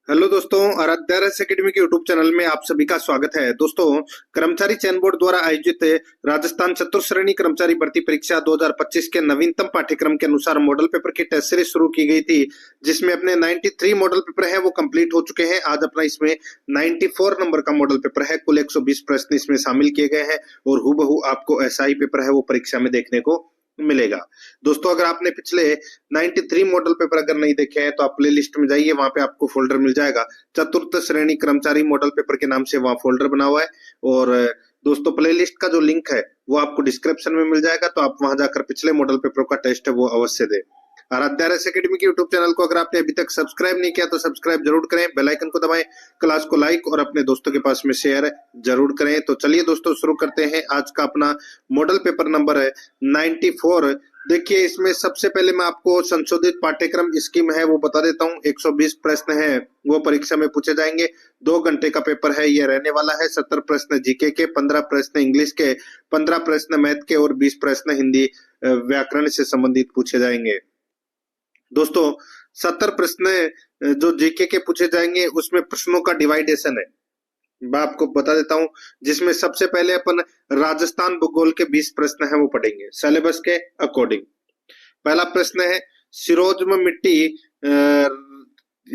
Hello दोस्तों, Aaradhya academy के YouTube channel में आप सभी का स्वागत है। दोस्तों, कर्मचारी चयन बोर्ड द्वारा आयोजित राजस्थान चतुर्श्रेणी कर्मचारी भर्ती परीक्षा 2025 के नवीनतम पाठ्यक्रम के अनुसार मॉडल पेपर की टेस्ट सीरीज शुरू की गई थी, जिसमें अपने 93 मॉडल पेपर है वो कंप्लीट हो चुके हैं। आज अपना इसमें 94 नंबर का मॉडल पेपर है। कुल 120 प्रश्न इसमें शामिल किए गए हैं और हूबहू आपको ऐसा ही पेपर है वो परीक्षा में देखने को मिलेगा। दोस्तों, अगर आपने पिछले 93 मॉडल पेपर अगर नहीं देखे हैं तो आप प्ले लिस्ट में जाइए, वहां पे आपको फोल्डर मिल जाएगा। चतुर्थ श्रेणी कर्मचारी मॉडल पेपर के नाम से वहां फोल्डर बना हुआ है। और दोस्तों, प्ले लिस्ट का जो लिंक है वो आपको डिस्क्रिप्शन में मिल जाएगा, तो आप वहां जाकर पिछले मॉडल पेपर का टेस्ट है वो अवश्य दें। आराध्या एकेडमी के यूट्यूब चैनल को अगर आपने अभी तक सब्सक्राइब नहीं किया तो सब्सक्राइब जरूर करें, बेल आइकन को दबाएं, क्लास को लाइक और अपने दोस्तों के पास में शेयर जरूर करें। तो चलिए दोस्तों, शुरू करते हैं। आज का अपना मॉडल पेपर नंबर है 94। देखिए, इसमें सबसे पहले मैं आपको संशोधित पाठ्यक्रम स्कीम है वो बता देता हूँ। 120 प्रश्न है वो परीक्षा में पूछे जाएंगे। 2 घंटे का पेपर है ये रहने वाला है। 70 प्रश्न जीके के, 15 प्रश्न इंग्लिश के, 15 प्रश्न मैथ के और 20 प्रश्न हिंदी व्याकरण से संबंधित पूछे जाएंगे। दोस्तों, 70 प्रश्न जो जीके के पूछे जाएंगे उसमें प्रश्नों का डिवाइडेशन है, मैं आपको बता देता हूं। जिसमें सबसे पहले अपन राजस्थान भूगोल के 20 प्रश्न है वो पढ़ेंगे सिलेबस के अकॉर्डिंग। पहला प्रश्न है, सिरोंज मिट्टी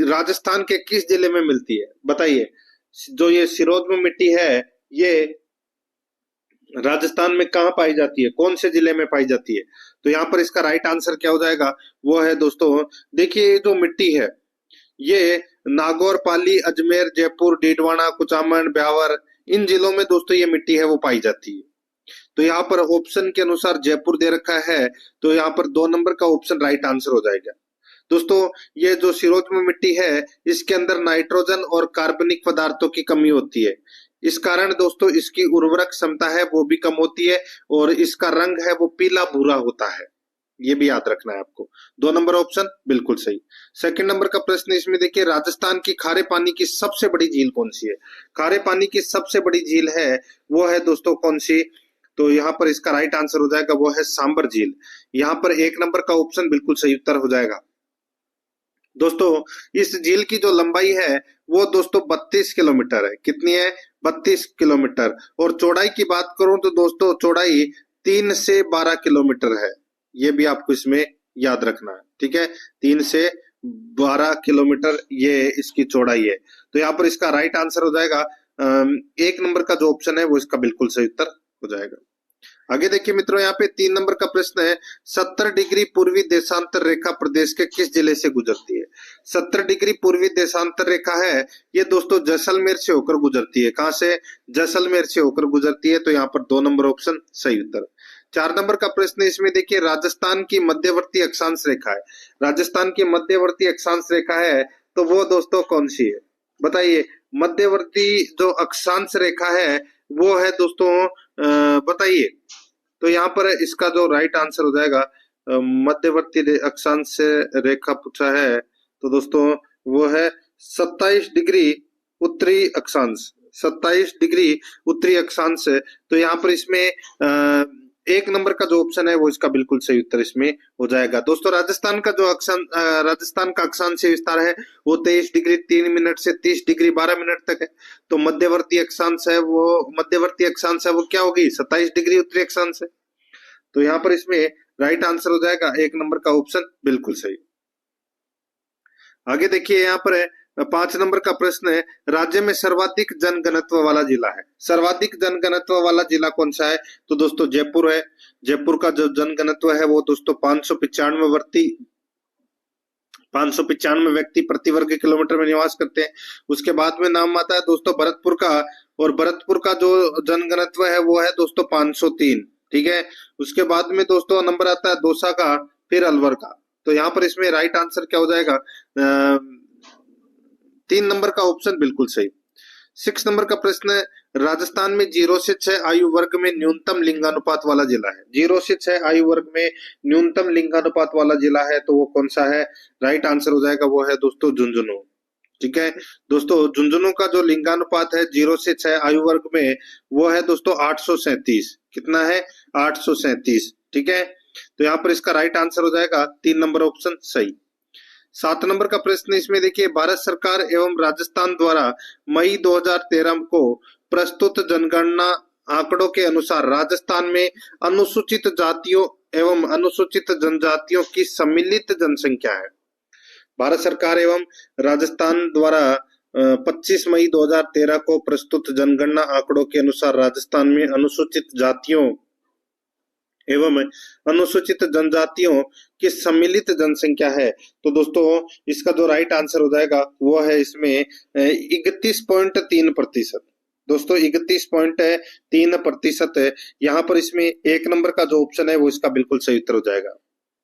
राजस्थान के किस जिले में मिलती है? बताइए, जो ये सिरोंज मिट्टी है ये राजस्थान में कहाँ पाई जाती है, कौन से जिले में पाई जाती है? तो यहाँ पर इसका राइट आंसर क्या हो जाएगा, वो है दोस्तों, देखिए जो मिट्टी है ये नागौर, पाली, अजमेर, जयपुर, डीडवाना, कुचामन, ब्यावर, इन जिलों में दोस्तों ये मिट्टी है वो पाई जाती है। तो यहाँ पर ऑप्शन के अनुसार जयपुर दे रखा है, तो यहाँ पर 2 नंबर का ऑप्शन राइट आंसर हो जाएगा। दोस्तों, ये जो सिरोंज में मिट्टी है इसके अंदर नाइट्रोजन और कार्बनिक पदार्थों की कमी होती है। इस कारण दोस्तों इसकी उर्वरक क्षमता है वो भी कम होती है और इसका रंग है वो पीला भूरा होता है। ये भी याद रखना है आपको। 2 नंबर ऑप्शन बिल्कुल सही। सेकंड नंबर का प्रश्न इसमें देखिए, राजस्थान की खारे पानी की सबसे बड़ी झील कौन सी है? खारे पानी की सबसे बड़ी झील है वो है दोस्तों कौन सी? तो यहाँ पर इसका राइट आंसर हो जाएगा वो है सांबर झील। यहाँ पर 1 नंबर का ऑप्शन बिल्कुल सही उत्तर हो जाएगा। दोस्तों, इस झील की जो लंबाई है वो दोस्तों 32 किलोमीटर है। कितनी है? 32 किलोमीटर। और चौड़ाई की बात करूं तो दोस्तों चौड़ाई 3 से 12 किलोमीटर है। ये भी आपको इसमें याद रखना है, ठीक है। 3 से 12 किलोमीटर ये इसकी चौड़ाई है। तो यहाँ पर इसका राइट आंसर हो जाएगा 1 नंबर का जो ऑप्शन है वो इसका बिल्कुल सही उत्तर हो जाएगा। आगे देखिए मित्रों, यहाँ पे 3 नंबर का प्रश्न है, 70 डिग्री पूर्वी देशांतर रेखा प्रदेश के किस जिले से गुजरती है? 70 डिग्री पूर्वी देशांतर रेखा है ये दोस्तों जैसलमेर से होकर गुजरती है। कहां से? जैसलमेर से होकर गुजरती है। तो यहाँ पर 2 नंबर ऑप्शन सही उत्तर। 4 नंबर का प्रश्न इसमें देखिए, राजस्थान की मध्यवर्ती अक्षांश रेखा है। राजस्थान की मध्यवर्ती अक्षांश रेखा है तो वो दोस्तों कौन सी है? बताइए, मध्यवर्ती जो अक्षांश रेखा है वो है दोस्तों, बताइए। तो यहाँ पर इसका जो राइट आंसर हो जाएगा, मध्यवर्ती अक्षांश से रेखा पूछा है तो दोस्तों वो है 27 डिग्री उत्तरी अक्षांश। 27 डिग्री उत्तरी अक्षांश। तो यहाँ पर इसमें 1 नंबर का जो ऑप्शन है वो इसका बिल्कुल सही उत्तर इसमें हो जाएगा। दोस्तों, राजस्थान का जो राजस्थान का अक्षांशीय विस्तार है वो 23 डिग्री 3 मिनट से 30 डिग्री 12 मिनट तक है। तो मध्यवर्ती अक्षांश है वो क्या होगी? 27 डिग्री उत्तरी अक्षांश है। तो यहाँ पर इसमें राइट आंसर हो जाएगा 1 नंबर का ऑप्शन बिल्कुल सही। आगे देखिए, यहाँ पर है 5 नंबर का प्रश्न है, राज्य में सर्वाधिक जनघनत्व वाला जिला है। सर्वाधिक जनघनत्व वाला जिला कौन सा है? तो दोस्तों जयपुर है। जयपुर का जो जनघनत्व है वो दोस्तों 595 व्यक्ति प्रति वर्ग किलोमीटर में निवास करते हैं। उसके बाद में नाम आता है दोस्तों भरतपुर का, और भरतपुर का जो जनघनत्व है वो है दोस्तों 503, ठीक है। उसके बाद में दोस्तों नंबर आता है दौसा का, फिर अलवर का। तो यहाँ पर इसमें राइट आंसर क्या हो जाएगा? 3 नंबर का ऑप्शन बिल्कुल सही। 6 नंबर का प्रश्न है, राजस्थान में 0 से 6 आयु वर्ग में न्यूनतम लिंगानुपात वाला जिला है। 0 से 6 आयु वर्ग में न्यूनतम लिंगानुपात वाला जिला है तो वो कौन सा है? राइट आंसर हो जाएगा वो है दोस्तों झुंझुनू, ठीक है। दोस्तों, झुंझुनू का जो लिंगानुपात है 0 से 6 आयु वर्ग में वो है दोस्तों 837। कितना है? 837, ठीक है। तो यहाँ पर इसका राइट आंसर हो जाएगा 3 नंबर ऑप्शन सही। 7 नंबर का प्रश्न इसमें देखिए, भारत सरकार एवं राजस्थान द्वारा मई 2013 को प्रस्तुत जनगणना आंकड़ों के अनुसार राजस्थान में अनुसूचित जातियों एवं अनुसूचित जनजातियों की सम्मिलित जनसंख्या है। भारत सरकार एवं राजस्थान द्वारा 25 मई 2013 को प्रस्तुत जनगणना आंकड़ों के अनुसार राजस्थान में अनुसूचित जातियों एवं अनुसूचित जनजातियों की सम्मिलित जनसंख्या है। तो दोस्तों इसका जो राइट आंसर हो जाएगा वो है इसमें 31.3%। दोस्तों 31.3% है यहाँ पर। इसमें एक नंबर का जो ऑप्शन है वो इसका बिल्कुल सही उत्तर हो जाएगा।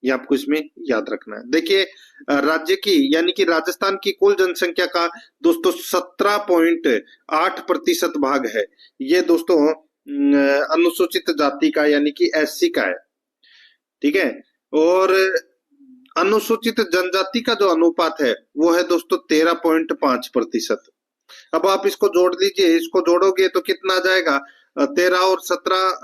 ये आपको इसमें याद रखना है। देखिए राज्य की यानी कि राजस्थान की कुल जनसंख्या का दोस्तों 17.8% भाग है ये दोस्तों अनुसूचित जाति का यानी कि एससी का है, ठीक है। और अनुसूचित जनजाति का जो अनुपात है वो है दोस्तों 13.5%। अब आप इसको जोड़ लीजिए, इसको जोड़ोगे तो कितना आ जाएगा, 13 और 17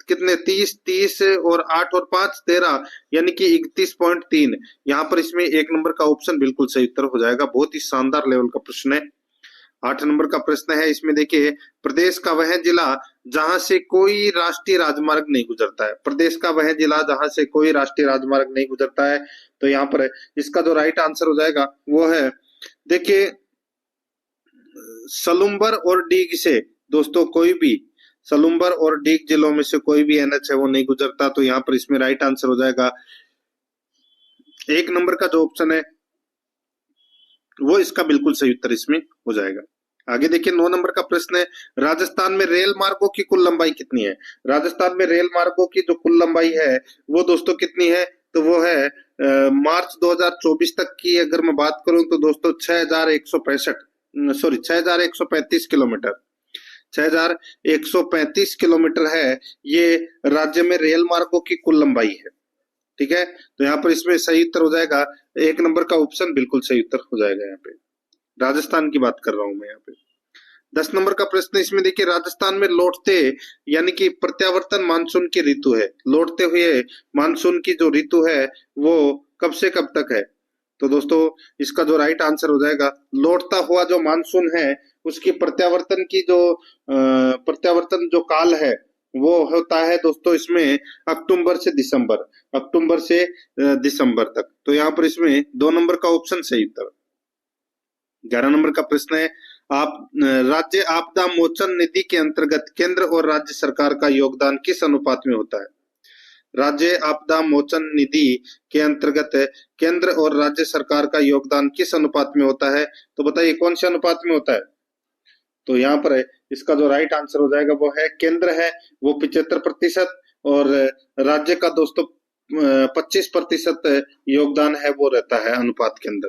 कितने 30 और 8 और 5 13 यानी कि 31.3। यहाँ पर इसमें एक नंबर का ऑप्शन बिल्कुल सही उत्तर हो जाएगा। बहुत ही शानदार लेवल का प्रश्न है। 8 नंबर का प्रश्न है इसमें देखिए, प्रदेश का वह जिला जहां से कोई राष्ट्रीय राजमार्ग नहीं गुजरता है। प्रदेश का वह जिला जहां से कोई राष्ट्रीय राजमार्ग नहीं गुजरता है। तो यहाँ पर इसका जो राइट आंसर हो जाएगा वो है देखिए सलुम्बर और डीग से दोस्तों कोई भी सलुम्बर और डीग जिलों में से कोई भी एनएच है वो नहीं गुजरता। तो यहाँ पर इसमें राइट आंसर हो जाएगा एक नंबर का जो ऑप्शन है वो इसका बिल्कुल सही उत्तर इसमें हो जाएगा। आगे देखिए 9 नंबर का प्रश्न है, राजस्थान में रेल मार्गों की कुल लंबाई कितनी है। राजस्थान में रेल मार्गों की जो कुल लंबाई है वो दोस्तों कितनी है, तो वो है मार्च 2024 तक की अगर मैं बात करूं तो दोस्तों 6135 किलोमीटर 6135 किलोमीटर है ये राज्य में रेल मार्गों की कुल लंबाई है, ठीक है। तो यहाँ पर इसमें सही उत्तर हो जाएगा एक नंबर का ऑप्शन बिल्कुल सही उत्तर हो जाएगा। यहाँ पे राजस्थान की बात कर रहा हूं मैं यहाँ पे। 10 नंबर का प्रश्न इसमें देखिए, राजस्थान में लौटते यानी कि प्रत्यावर्तन मानसून की ऋतु है। लौटते हुए मानसून की जो ऋतु है वो कब से कब तक है। तो दोस्तों इसका जो राइट आंसर हो जाएगा, लौटता हुआ जो मानसून है उसकी प्रत्यावर्तन की जो प्रत्यावर्तन जो काल है वो होता है दोस्तों इसमें अक्टूबर से दिसंबर तक। तो यहाँ पर इसमें 2 नंबर का ऑप्शन सही उत्तर। 11 नंबर का प्रश्न है, आप राज्य आपदा मोचन निधि के अंतर्गत केंद्र और राज्य सरकार का योगदान किस अनुपात में होता है। राज्य आपदा मोचन निधि के अंतर्गत केंद्र और राज्य सरकार का योगदान किस अनुपात में होता है। तो बताइए कौन से अनुपात में होता है। तो यहाँ पर इसका जो राइट आंसर हो जाएगा वो है केंद्र है वो 75% और राज्य का दोस्तों 25% योगदान है वो रहता है अनुपात के अंदर।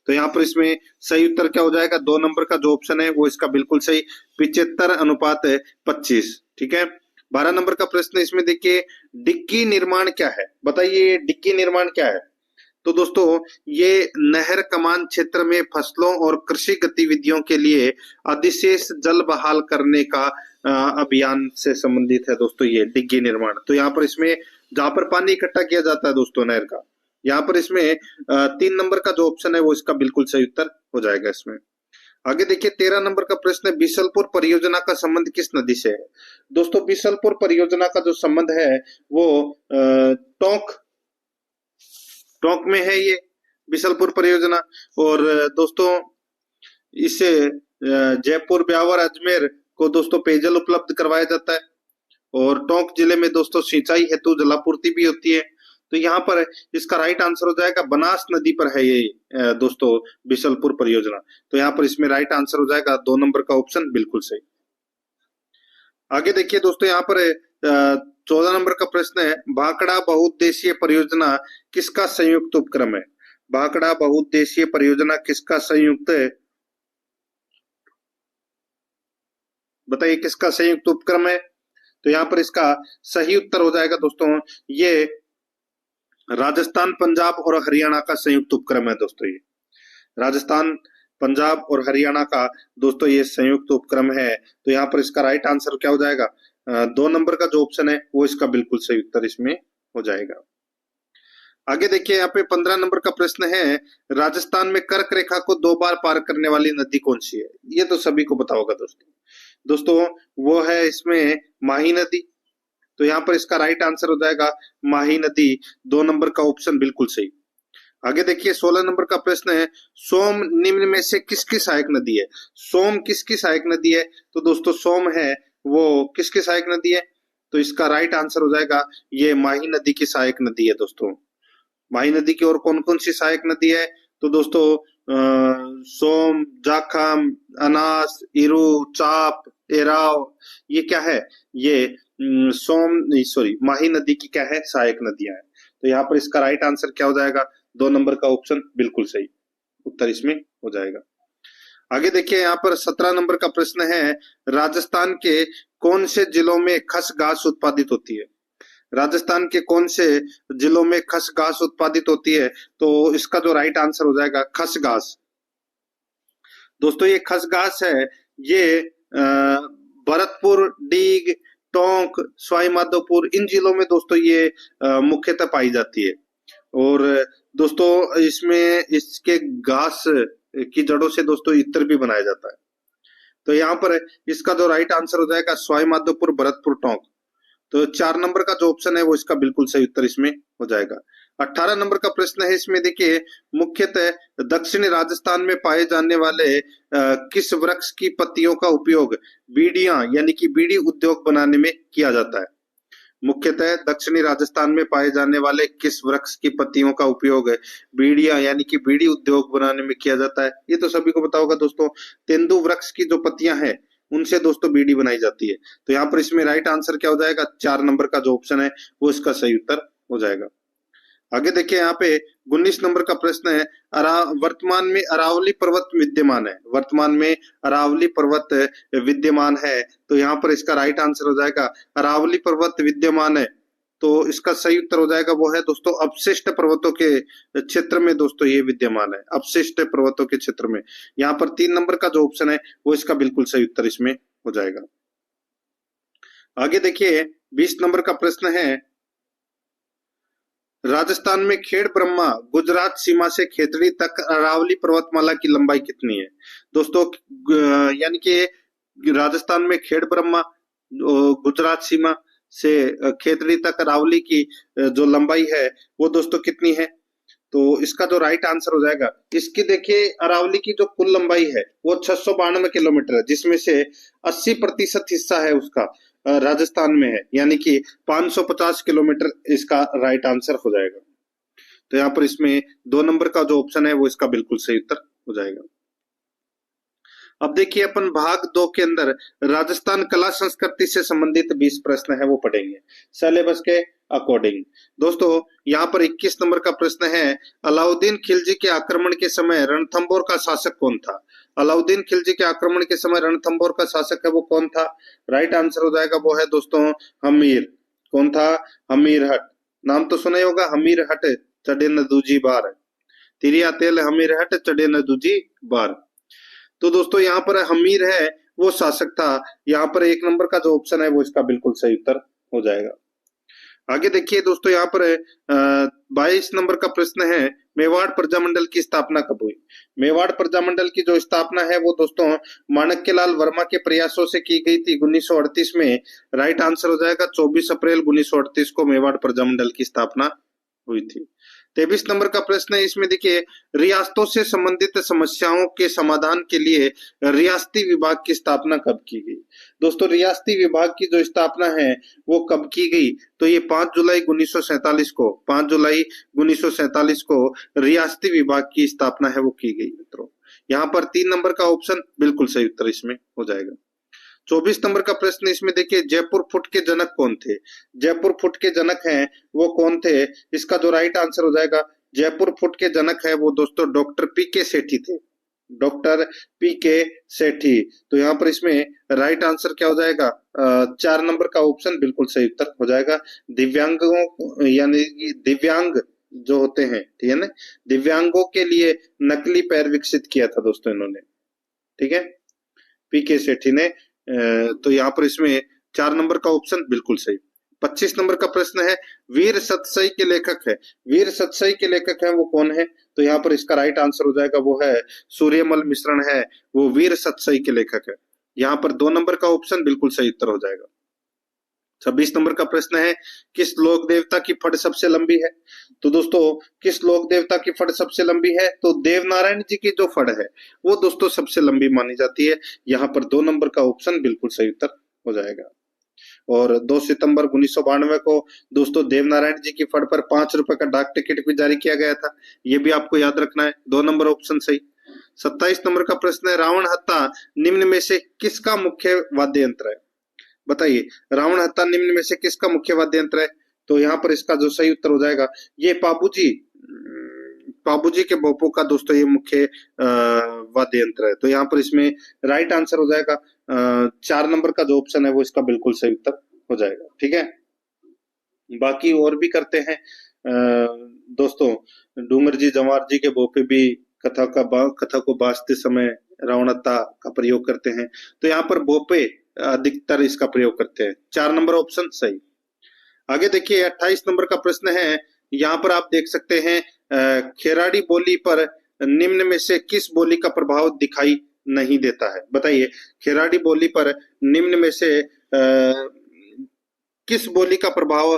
तो यहाँ पर इसमें सही उत्तर क्या हो जाएगा, 2 नंबर का जो ऑप्शन है वो इसका बिल्कुल सही 75:25, ठीक है। 12 नंबर का प्रश्न इसमें देखिए, डिक्की निर्माण क्या है। बताइए डिक्की निर्माण क्या है। तो दोस्तों ये नहर कमान क्षेत्र में फसलों और कृषि गतिविधियों के लिए अधिशेष जल बहाल करने का अभियान से संबंधित है दोस्तों ये डिग्गी निर्माण। तो यहाँ पर इसमें जहां पर पानी इकट्ठा किया जाता है दोस्तों नहर का, यहाँ पर इसमें 3 नंबर का जो ऑप्शन है वो इसका बिल्कुल सही उत्तर हो जाएगा इसमें। आगे देखिए 13 नंबर का प्रश्न है, बीसलपुर परियोजना का संबंध किस नदी से है। दोस्तों बीसलपुर परियोजना का जो संबंध है वो टोंक में है ये बीसलपुर परियोजना। और दोस्तों इससे जयपुर, ब्यावर, अजमेर को दोस्तों पेयजल उपलब्ध करवाया जाता है और टोंक जिले में दोस्तों सिंचाई हेतु जलापूर्ति भी होती है। तो यहाँ पर इसका राइट आंसर हो जाएगा बनास नदी पर है ये दोस्तों बीसलपुर परियोजना। तो यहाँ पर इसमें राइट आंसर हो जाएगा 2 नंबर का ऑप्शन बिल्कुल सही। आगे देखिए दोस्तों यहाँ पर 14 नंबर का प्रश्न है, भाखड़ा बहुउद्देशीय परियोजना किसका संयुक्त उपक्रम है। भाखड़ा बहुउद्देशीय परियोजना किसका संयुक्त है, बताइए किसका संयुक्त उपक्रम है। तो यहाँ पर इसका सही उत्तर हो जाएगा दोस्तों ये राजस्थान, पंजाब और हरियाणा का संयुक्त उपक्रम है दोस्तों। ये राजस्थान, पंजाब और हरियाणा का दोस्तों ये संयुक्त उपक्रम है। तो यहाँ पर इसका राइट आंसर क्या हो जाएगा, 2 नंबर का जो ऑप्शन है वो इसका बिल्कुल सही उत्तर इसमें हो जाएगा। आगे देखिए यहाँ पे 15 नंबर का प्रश्न है, राजस्थान में कर्क रेखा को 2 बार पार करने वाली नदी कौन सी है? ये तो सभी को पता होगा दोस्तों। दोस्तों वो है इसमें माही नदी। तो यहाँ पर इसका राइट आंसर हो जाएगा माही नदी, 2 नंबर का ऑप्शन बिल्कुल सही। आगे देखिए 16 नंबर का प्रश्न है, सोम निम्न में से किसकी सहायक नदी है? सोम किसकी सहायक नदी है? तो दोस्तों सोम है वो किसकी सहायक नदी है? तो इसका राइट आंसर हो जाएगा ये माही नदी की सहायक नदी है दोस्तों। माही नदी की और कौन कौन सी सहायक नदी है? तो दोस्तों सोम, जाखम, अनास, इरु, चाप, एराव, ये क्या है? ये माही नदी की क्या है? सहायक नदियां है। तो यहाँ पर इसका राइट आंसर क्या हो जाएगा? 2 नंबर का ऑप्शन बिल्कुल सही उत्तर इसमें हो जाएगा। आगे देखिए यहाँ पर 17 नंबर का प्रश्न है, राजस्थान के कौन से जिलों में खस घास उत्पादित होती है? राजस्थान के कौन से जिलों में खस घास उत्पादित होती है? तो इसका जो राइट आंसर हो जाएगा खस घास। दोस्तों ये खस घास है, ये भरतपुर, डीग, टोंक, सवाई माधोपुर, इन जिलों में दोस्तों ये मुख्यतः पाई जाती है। और दोस्तों इसमें इसके घास की जड़ों से दोस्तों इत्र भी बनाया जाता है। तो यहाँ पर इसका जो राइट आंसर हो जाएगा सवाई माधोपुर, भरतपुर, टोंक। तो 4 नंबर का जो ऑप्शन है वो इसका बिल्कुल सही उत्तर इसमें हो जाएगा। 18 नंबर का प्रश्न है, इसमें देखिए मुख्यतः दक्षिणी राजस्थान में पाए जाने वाले किस वृक्ष की पत्तियों का उपयोग बीड़ियां यानी कि बीड़ी उद्योग बनाने में किया जाता है? मुख्यतः दक्षिणी राजस्थान में पाए जाने वाले किस वृक्ष की पत्तियों का उपयोग बीड़ियां यानी कि बीड़ी उद्योग बनाने में किया जाता है? ये तो सभी को पता होगा दोस्तों, तेंदु वृक्ष की जो पत्तियां हैं उनसे दोस्तों बीड़ी बनाई जाती है। तो यहाँ पर इसमें राइट आंसर क्या हो जाएगा? 4 नंबर का जो ऑप्शन है वो इसका सही उत्तर हो जाएगा। आगे देखिए यहाँ पे 19 नंबर का प्रश्न है, वर्तमान में अरावली पर्वत विद्यमान है। वर्तमान में अरावली पर्वत विद्यमान है। तो यहाँ पर इसका राइट आंसर हो जाएगा अरावली पर्वत विद्यमान है। तो इसका सही उत्तर हो जाएगा वो है दोस्तों अपशिष्ट पर्वतों के क्षेत्र में दोस्तों ये विद्यमान है, अपशिष्ट पर्वतों के क्षेत्र में। यहाँ पर 3 नंबर का जो ऑप्शन है वो इसका बिल्कुल सही उत्तर इसमें हो जाएगा। आगे देखिए 20 नंबर का प्रश्न है, राजस्थान में खेड़ ब्रह्मा गुजरात सीमा से खेतड़ी तक अरावली पर्वतमाला की लंबाई कितनी है? दोस्तों यानी कि राजस्थान में खेड़ ब्रह्मा गुजरात सीमा से खेतड़ी तक अरावली की जो लंबाई है वो दोस्तों कितनी है? तो इसका जो राइट आंसर हो जाएगा, इसकी देखिए अरावली की जो कुल लंबाई है वो 692 किलोमीटर है, जिसमें से 80% हिस्सा है उसका राजस्थान में है, यानी कि 550 किलोमीटर इसका राइट आंसर हो जाएगा। तो यहाँ पर इसमें 2 नंबर का जो ऑप्शन है वो इसका बिल्कुल सही उत्तर हो जाएगा। अब देखिए अपन भाग 2 के अंदर राजस्थान कला संस्कृति से संबंधित 20 प्रश्न है वो पढ़ेंगे सिलेबस के अकॉर्डिंग। दोस्तों यहाँ पर 21 नंबर का प्रश्न है, अलाउद्दीन खिलजी के आक्रमण के समय रणथंबोर का शासक कौन था? अलाउद्दीन खिलजी के आक्रमण के समय रणथंबोर का शासक है वो कौन था? राइट आंसर हो जाएगा वो है दोस्तों हमीर। कौन था? हमीर हट। नाम तो सुना ही होगा, हमीर हट चढ़े न दूजी बार, तिरिया तेल हमीर हट चढ़े न दूजी बार। तो दोस्तों यहाँ पर हमीर है वो शासक था। यहाँ पर 1 नंबर का जो ऑप्शन है वो इसका बिल्कुल सही उत्तर हो जाएगा। आगे देखिए दोस्तों यहाँ पर 22 नंबर का प्रश्न है, मेवाड़ प्रजामंडल की स्थापना कब हुई? मेवाड़ प्रजामंडल की जो स्थापना है वो दोस्तों माणक्यलाल वर्मा के प्रयासों से की गई थी 1938 में। राइट आंसर हो जाएगा 24 अप्रैल 1938 को मेवाड़ प्रजामंडल की स्थापना हुई थी। 23 नंबर का प्रश्न है, इसमें देखिए रियासतों से संबंधित समस्याओं के समाधान के लिए रियासती विभाग की स्थापना कब की गई? दोस्तों रियासती विभाग की जो स्थापना है वो कब की गई? तो ये 5 जुलाई 1947 को 5 जुलाई 1947 को रियासती विभाग की स्थापना है वो की गई मित्रों। यहाँ पर 3 नंबर का ऑप्शन बिल्कुल सही उत्तर इसमें हो जाएगा। 24 नंबर का प्रश्न इसमें देखिए जयपुर फुट के जनक कौन थे? जयपुर फुट के जनक हैं वो कौन थे? इसका जो राइट आंसर हो जाएगा जयपुर फुट के जनक है वो दोस्तों डॉक्टर पी के सेठी थे। डॉक्टर पी के सेठी। तो यहाँ पर इसमें राइट आंसर क्या हो जाएगा? 4 नंबर का ऑप्शन बिल्कुल सही उत्तर हो जाएगा। दिव्यांगों यानी दिव्यांग जो होते हैं, ठीक है ना, दिव्यांगों के लिए नकली पैर विकसित किया था दोस्तों इन्होंने, ठीक है, पी के सेठी ने। तो यहाँ पर इसमें 4 नंबर का ऑप्शन बिल्कुल सही। 25 नंबर का प्रश्न है, वीर सतसई के लेखक है, वीर सतसई के लेखक है वो कौन है? तो यहाँ पर इसका राइट आंसर हो जाएगा वो है सूर्यमल मिश्रण है, वो वीर सतसई के लेखक है। यहाँ पर 2 नंबर का ऑप्शन बिल्कुल सही उत्तर हो जाएगा। 26 नंबर का प्रश्न है, किस लोक देवता की फड़ सबसे लंबी है? तो दोस्तों किस लोक देवता की फड़ सबसे लंबी है? तो देवनारायण जी की जो फड़ है वो दोस्तों सबसे लंबी मानी जाती है। यहाँ पर 2 नंबर का ऑप्शन बिल्कुल सही उत्तर हो जाएगा। और 2 सितंबर 1992 को दोस्तों देवनारायण जी की फड़ पर 5 रुपए का डाक टिकट भी जारी किया गया था, ये भी आपको याद रखना है। 2 नंबर ऑप्शन सही। 27 नंबर का प्रश्न है, रावण हत्था निम्न में से किसका मुख्य वाद्य यंत्र है? बताइए, रावण हत्था निम्न में से किसका मुख्य वाद्य यंत्र है? तो यहाँ पर इसका जो सही उत्तर हो जाएगा ये पाबूजी के भोपों का दोस्तों ये मुख्य वाद्य यंत्र है। तो यहाँ पर इसमें राइट आंसर हो जाएगा 4 नंबर का जो ऑप्शन है वो इसका बिल्कुल सही उत्तर हो जाएगा। ठीक है, बाकी और भी करते हैं दोस्तों। डूंगर जी जवार जी के भोपे भी कथा को बाजते समय रावणत्ता का प्रयोग करते हैं। तो यहाँ पर भोपे अधिकतर इसका प्रयोग करते हैं। 4 नंबर ऑप्शन सही। आगे देखिए 28 नंबर का प्रश्न है, यहाँ पर आप देख सकते हैं खेराड़ी बोली पर निम्न में से किस बोली का प्रभाव दिखाई नहीं देता है? बताइए, खेराड़ी बोली पर निम्न में से किस बोली का प्रभाव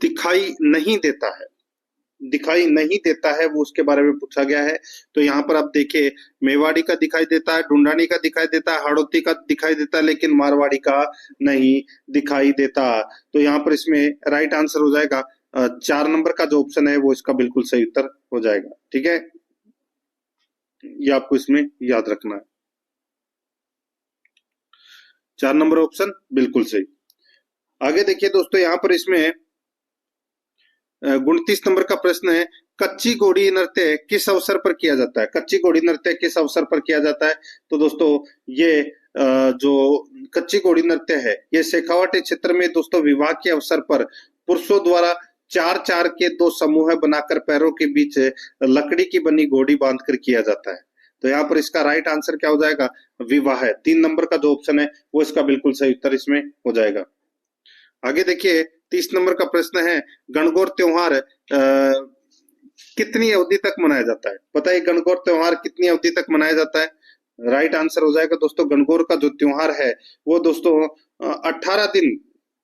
दिखाई नहीं देता है? दिखाई नहीं देता है वो उसके बारे में पूछा गया है। तो यहाँ पर आप देखिए मेवाड़ी का दिखाई देता है, ढूंढानी का दिखाई देता है, हाड़ौती का दिखाई देता है, लेकिन मारवाड़ी का नहीं दिखाई देता। तो यहाँ पर इसमें राइट आंसर हो जाएगा 4 नंबर का जो ऑप्शन है वो इसका बिल्कुल सही उत्तर हो जाएगा। ठीक है, ये आपको इसमें याद रखना है। 4 नंबर ऑप्शन बिल्कुल सही। आगे देखिए दोस्तों, यहाँ पर इसमें 29 नंबर का प्रश्न है, कच्ची घोड़ी नृत्य किस अवसर पर किया जाता है? कच्ची घोड़ी नृत्य किस अवसर पर किया जाता है? तो दोस्तों ये जो कच्ची घोड़ी नृत्य है ये शेखावाट क्षेत्र में दोस्तों विवाह के अवसर पर पुरुषों द्वारा 4-4 के 2 समूह बनाकर पैरों के बीच लकड़ी की बनी घोड़ी बांधकर किया जाता है। तो यहाँ पर इसका राइट आंसर क्या हो जाएगा? विवाह है। 3 नंबर का जो ऑप्शन है वो इसका बिल्कुल सही उत्तर इसमें हो जाएगा। आगे देखिए 30 नंबर का प्रश्न है, गणगौर त्योहार कितनी अवधि तक मनाया जाता है? बताइए गणगौर त्योहार कितनी अवधि तक मनाया जाता है? राइट आंसर हो जाएगा दोस्तों गणगौर का जो त्योहार है वो दोस्तों 18 दिन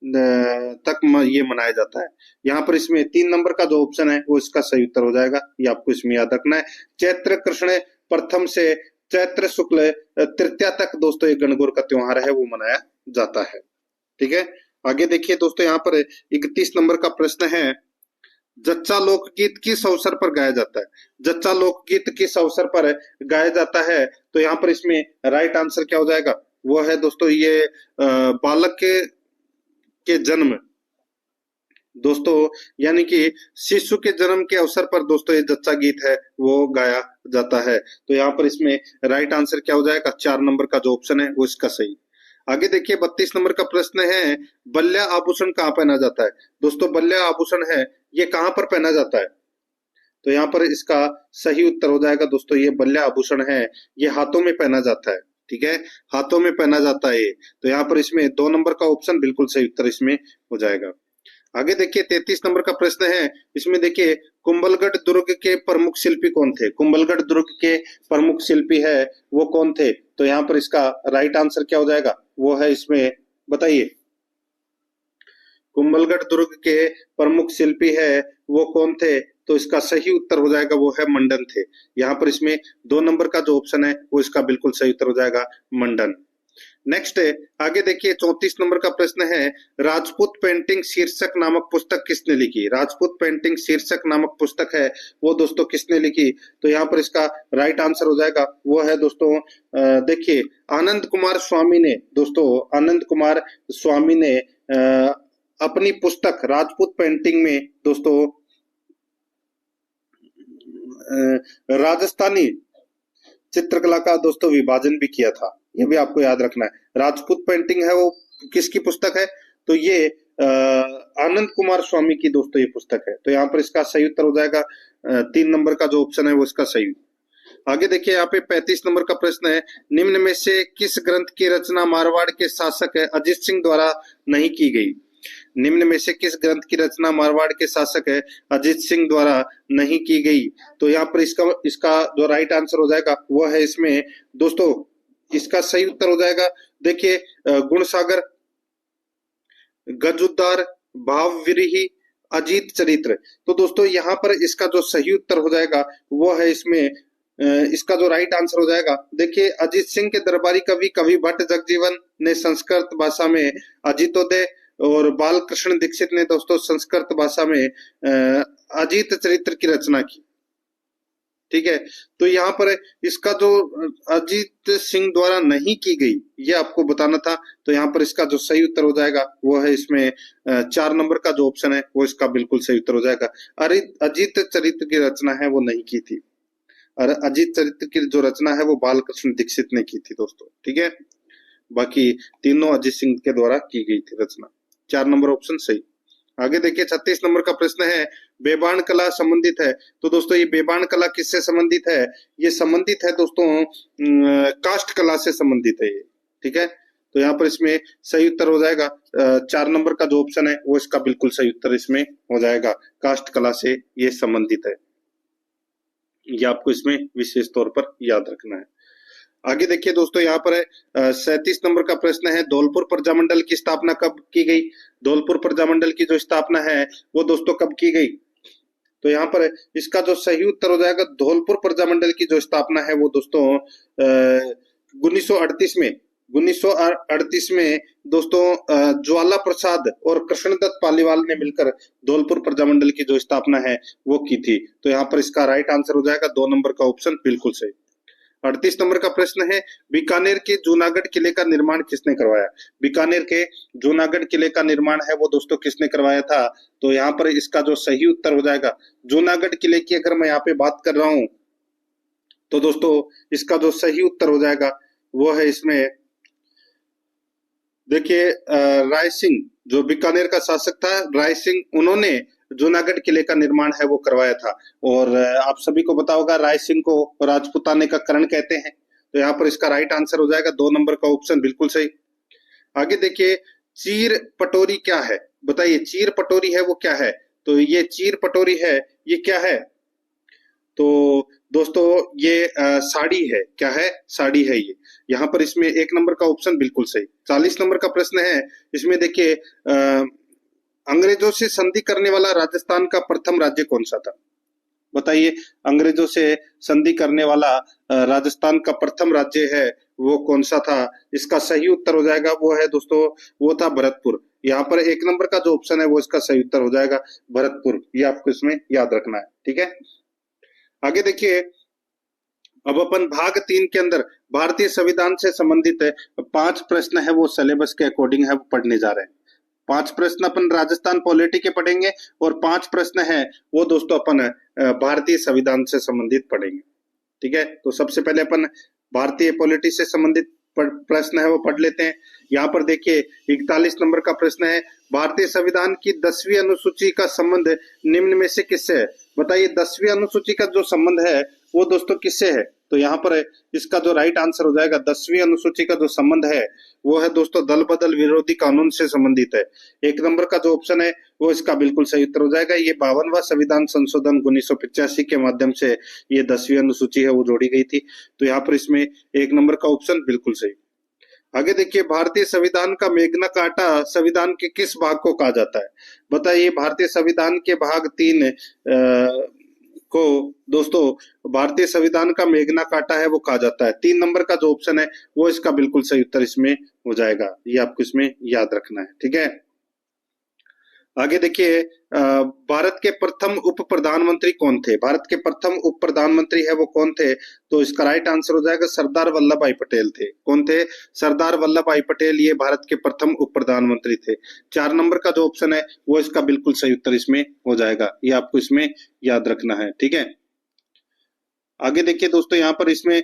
तक ये मनाया जाता है। यहाँ पर इसमें 3 नंबर का जो ऑप्शन है वो इसका सही उत्तर हो जाएगा, ये आपको इसमें याद रखना है। चैत्र कृष्ण प्रथम से चैत्र शुक्ल तृतीया तक दोस्तों ये गणगौर का त्योहार है वो मनाया जाता है। ठीक है, आगे देखिए दोस्तों यहाँ पर 31 नंबर का प्रश्न है, जच्चा लोकगीत किस अवसर पर गाया जाता है? जच्चा लोकगीत किस अवसर पर गाया जाता है? तो यहाँ पर इसमें राइट आंसर क्या हो जाएगा? वो है दोस्तों ये बालक के जन्म दोस्तों, यानी कि शिशु के जन्म के अवसर पर दोस्तों ये जच्चा गीत है वो गाया जाता है। तो यहाँ पर इसमें राइट आंसर क्या हो जाएगा? 4 नंबर का जो ऑप्शन है वो इसका सही। आगे देखिए 32 नंबर का प्रश्न है, बल्ल्या आभूषण कहाँ पहना जाता है? दोस्तों बल्ल्या आभूषण है ये कहाँ पर पहना जाता है? तो यहाँ पर इसका सही उत्तर हो जाएगा दोस्तों ये बल्ल्या आभूषण है ये हाथों में पहना जाता है। ठीक है, हाथों में पहना जाता है। तो यहाँ पर इसमें 2 नंबर का ऑप्शन बिल्कुल सही उत्तर इसमें हो जाएगा। आगे देखिए 33 नंबर का प्रश्न है, इसमें देखिए कुंभलगढ़ दुर्ग के प्रमुख शिल्पी कौन थे? कुंभलगढ़ दुर्ग के प्रमुख शिल्पी है वो कौन थे? तो यहाँ पर इसका राइट आंसर क्या हो जाएगा? वो है इसमें बताइए, कुंभलगढ़ दुर्ग के प्रमुख शिल्पी है वो कौन थे? तो इसका सही उत्तर हो जाएगा वो है मंडन थे। यहाँ पर इसमें 2 नंबर का जो ऑप्शन है वो इसका बिल्कुल सही उत्तर हो जाएगा मंडन। नेक्स्ट आगे देखिए 34 नंबर का प्रश्न है, राजपूत पेंटिंग शीर्षक नामक पुस्तक किसने लिखी? राजपूत पेंटिंग शीर्षक नामक पुस्तक है वो दोस्तों किसने लिखी? तो यहाँ पर इसका राइट आंसर हो जाएगा वो है दोस्तों देखिए आनंद कुमार स्वामी ने। दोस्तों आनंद कुमार स्वामी ने अपनी पुस्तक राजपूत पेंटिंग में दोस्तों राजस्थानी चित्रकला का दोस्तों विभाजन भी किया था, ये भी आपको याद रखना है। राजपूत पेंटिंग है वो किसकी पुस्तक है? तो ये आनंद कुमार स्वामी की दोस्तों ये पुस्तक है। तो यहाँ पर इसका सही उत्तर हो जाएगा 3 नंबर का जो ऑप्शन है वो इसका सही। आगे देखिए यहाँ पे 35 नंबर का प्रश्न है, निम्न में से किस ग्रंथ की रचना मारवाड़ के शासक अजित सिंह द्वारा नहीं की गई? निम्न में से किस ग्रंथ की रचना मारवाड़ के शासक है अजीत सिंह द्वारा नहीं की गई? तो यहाँ पर इसका इसका जो राइट आंसर हो जाएगा वो है इसमें दोस्तों, इसका सही उत्तर हो जाएगा, देखिए गुणसागर, गजुद्दार, भावविरीही, अजीत चरित्र। तो दोस्तों यहाँ पर इसका जो सही उत्तर हो जाएगा वो है इसमें इसका जो राइट आंसर हो जाएगा, देखिए अजीत सिंह के दरबारी कवि कवि भट्ट जगजीवन ने संस्कृत भाषा में अजीतोदय और बालकृष्ण दीक्षित ने दोस्तों संस्कृत भाषा में अजीत चरित्र की रचना की। ठीक है, तो यहाँ पर इसका जो अजीत सिंह द्वारा नहीं की गई ये आपको बताना था, तो यहाँ पर इसका जो सही उत्तर हो जाएगा वो है इसमें 4 नंबर का जो ऑप्शन है वो इसका बिल्कुल सही उत्तर हो जाएगा। अरे अजीत चरित्र की रचना है वो नहीं की थी, और अजीत चरित्र की जो रचना है वो बालकृष्ण दीक्षित ने की थी दोस्तों। ठीक है, बाकी तीनों अजीत सिंह के द्वारा की गई थी रचना। 4 नंबर ऑप्शन सही। आगे देखिए 36 नंबर का प्रश्न है, बेबान कला संबंधित है। तो दोस्तों ये बेबान कला किससे संबंधित है? ये संबंधित है दोस्तों काष्ठ कला से संबंधित है ये। ठीक है, तो यहाँ पर इसमें सही उत्तर हो जाएगा 4 नंबर का जो ऑप्शन है वो इसका बिल्कुल सही उत्तर इसमें हो जाएगा, काष्ठ कला से ये संबंधित है। ये आपको इसमें विशेष तौर पर याद रखना है। आगे देखिए दोस्तों यहाँ पर 37 नंबर का प्रश्न है, धौलपुर प्रजामंडल की स्थापना कब की गई? धौलपुर प्रजामंडल की जो स्थापना है वो दोस्तों कब की गई? तो यहाँ पर इसका जो सही उत्तर हो जाएगा, धौलपुर प्रजामंडल की जो स्थापना है वो दोस्तों 1938 में दोस्तों ज्वाला प्रसाद और कृष्णदत्त पालीवाल ने मिलकर धौलपुर प्रजामंडल की जो स्थापना है वो की थी। तो यहाँ पर इसका राइट आंसर हो जाएगा 2 नंबर का ऑप्शन बिल्कुल सही। 38 नंबर का प्रश्न है, बीकानेर के जूनागढ़ किले का निर्माण किसने करवाया? बीकानेर के जूनागढ़ किले का निर्माण है वो दोस्तों किसने करवाया था? तो यहाँ पर इसका जो सही उत्तर हो जाएगा, जूनागढ़ किले की अगर मैं यहाँ पे बात कर रहा हूं तो दोस्तों इसका जो सही उत्तर हो जाएगा वो है इसमें, देखिए राय सिंह, जो बीकानेर का शासक था राय सिंह, उन्होंने जूनागढ़ किले का निर्माण है वो करवाया था। और आप सभी को पता होगा राय सिंह को राजपूताने का करण कहते हैं। तो यहाँ पर इसका राइट आंसर हो जाएगा 2 नंबर का ऑप्शन बिल्कुल सही। आगे देखिए, चीर पटोरी क्या है? बताइए चीर पटोरी है वो क्या है? तो ये चीर पटोरी है ये क्या है? तो दोस्तों ये साड़ी है। क्या है? साड़ी है ये। यहाँ पर इसमें 1 नंबर का ऑप्शन बिल्कुल सही। 40 नंबर का प्रश्न है, इसमें देखिए अंग्रेजों से संधि करने वाला राजस्थान का प्रथम राज्य कौन सा था? बताइए अंग्रेजों से संधि करने वाला राजस्थान का प्रथम राज्य है वो कौन सा था? इसका सही उत्तर हो जाएगा वो है दोस्तों, वो था भरतपुर। यहाँ पर 1 नंबर का जो ऑप्शन है वो इसका सही उत्तर हो जाएगा भरतपुर। ये आपको इसमें याद रखना है। ठीक है, आगे देखिए, अब अपन भाग 3 के अंदर भारतीय संविधान से संबंधित 5 प्रश्न है वो सिलेबस के अकॉर्डिंग है वो पढ़ने जा रहे हैं। 5 प्रश्न अपन राजस्थान पॉलिटी के पढ़ेंगे और 5 प्रश्न है वो दोस्तों अपन भारतीय संविधान से संबंधित पढ़ेंगे। ठीक है, तो सबसे पहले अपन भारतीय पॉलिटी से संबंधित प्रश्न है वो पढ़ लेते हैं। यहाँ पर देखिए 41 नंबर का प्रश्न है, भारतीय संविधान की 10वीं अनुसूची का संबंध निम्न में से किससे है? बताइए 10वीं अनुसूची का जो संबंध है वो दोस्तों किससे है? तो यहाँ पर इसका जो राइट आंसर हो जाएगा, 10वीं अनुसूची का जो संबंध है वो है दोस्तों दल बदल विरोधी कानून से संबंधित है। 1 नंबर का जो ऑप्शन है वो इसका बिल्कुल सही उत्तर हो जाएगा। ये 52वां संविधान संशोधन 1985 के माध्यम से ये 10वीं अनुसूची है वो जोड़ी गई थी। तो यहाँ पर इसमें 1 नंबर का ऑप्शन बिल्कुल सही। आगे देखिए, भारतीय संविधान का मेग्ना कार्टा संविधान के किस भाग को कहा जाता है? बताइए भारतीय संविधान के भाग 3 को दोस्तों भारतीय संविधान का मेग्ना कार्टा है वो कहा जाता है। 3 नंबर का जो ऑप्शन है वो इसका बिल्कुल सही उत्तर इसमें हो जाएगा। ये आपको इसमें याद रखना है। ठीक है, आगे देखिए, भारत के प्रथम उप प्रधानमंत्री कौन थे? भारत के प्रथम उप प्रधानमंत्री है वो कौन थे? तो इसका राइट आंसर हो जाएगा सरदार वल्लभ भाई पटेल थे। कौन थे? सरदार वल्लभ भाई पटेल ये भारत के प्रथम उप प्रधानमंत्री थे। 4 नंबर का जो ऑप्शन है वो इसका बिल्कुल सही उत्तर इसमें हो जाएगा। ये आपको इसमें याद रखना है। ठीक है, आगे देखिए दोस्तों, यहाँ पर इसमें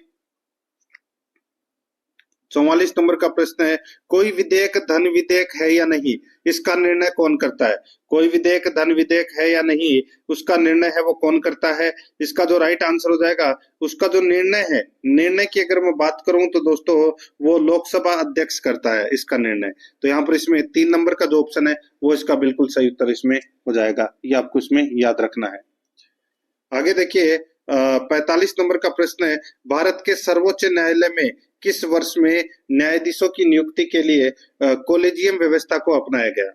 44 नंबर का प्रश्न है, कोई विधेयक धन विधेयक है या नहीं, इसका निर्णय कौन करता है? कोई विधेयक धन विधेयक है या नहीं, उसका निर्णय है वो कौन करता है? इसका जो राइट आंसर हो जाएगा, उसका जो निर्णय है, निर्णय की अगर मैं बात करूं तो दोस्तों वो लोकसभा अध्यक्ष करता है इसका निर्णय। तो यहाँ पर इसमें 3 नंबर का जो ऑप्शन है वो इसका बिल्कुल सही उत्तर इसमें हो जाएगा, ये आपको इसमें याद रखना है। आगे देखिए 45 नंबर का प्रश्न है, भारत के सर्वोच्च न्यायालय में किस वर्ष में न्यायाधीशों की नियुक्ति के लिए कॉलेजियम व्यवस्था को अपनाया गया?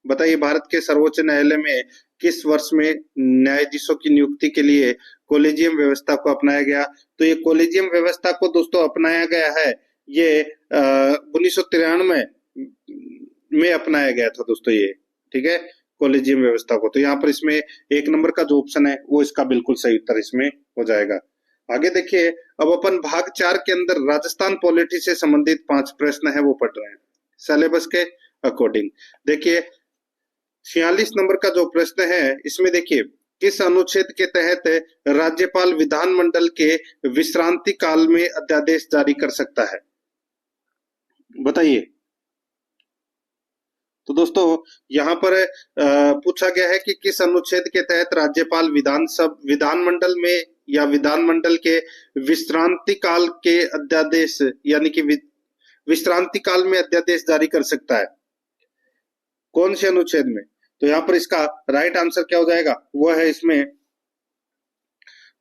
बताइए, भारत के सर्वोच्च न्यायालय में किस वर्ष में न्यायाधीशों की नियुक्ति के लिए कॉलेजियम व्यवस्था को अपनाया गया? तो ये कॉलेजियम व्यवस्था को दोस्तों अपनाया गया है, ये 1993 में अपनाया गया था दोस्तों ये, ठीक है, कॉलेजियम व्यवस्था को। तो यहाँ पर इसमें 1 नंबर का जो ऑप्शन है वो इसका बिल्कुल सही उत्तर इसमें हो जाएगा। आगे देखिए, अब अपन भाग 4 के अंदर राजस्थान पॉलिटी से संबंधित 5 प्रश्न है वो पढ़ रहे हैं सिलेबस के अकॉर्डिंग। देखिए 46 नंबर का जो प्रश्न है इसमें देखिए, किस अनुच्छेद के तहत राज्यपाल विधानमंडल के विश्रांति काल में अध्यादेश जारी कर सकता है? बताइए। तो दोस्तों यहाँ पर पूछा गया है कि किस अनुच्छेद के तहत राज्यपाल विधानमंडल में या विधानमंडल के विश्रांति काल के अध्यादेश यानी कि विश्रांति काल में अध्यादेश जारी कर सकता है, कौन से अनुच्छेद में? तो यहाँ पर इसका राइट आंसर क्या हो जाएगा, वो है इसमें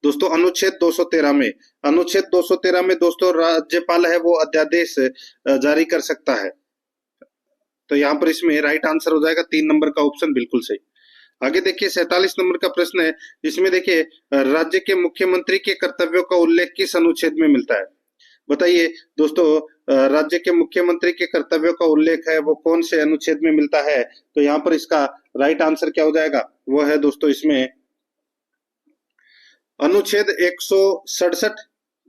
दोस्तों अनुच्छेद 213 में। अनुच्छेद 213 में दोस्तों राज्यपाल है वो अध्यादेश जारी कर सकता है। तो यहाँ पर इसमें राइट आंसर हो जाएगा 3 नंबर का ऑप्शन बिल्कुल सही। आगे देखिए 47 नंबर का प्रश्न है, इसमें देखिए राज्य के मुख्यमंत्री के कर्तव्यों का उल्लेख किस अनुच्छेद में मिलता है? बताइए दोस्तों, राज्य के मुख्यमंत्री के कर्तव्यों का उल्लेख है वो कौन से अनुच्छेद में मिलता है? तो यहाँ पर इसका राइट आंसर क्या हो जाएगा, वो है दोस्तों इसमें अनुच्छेद 167,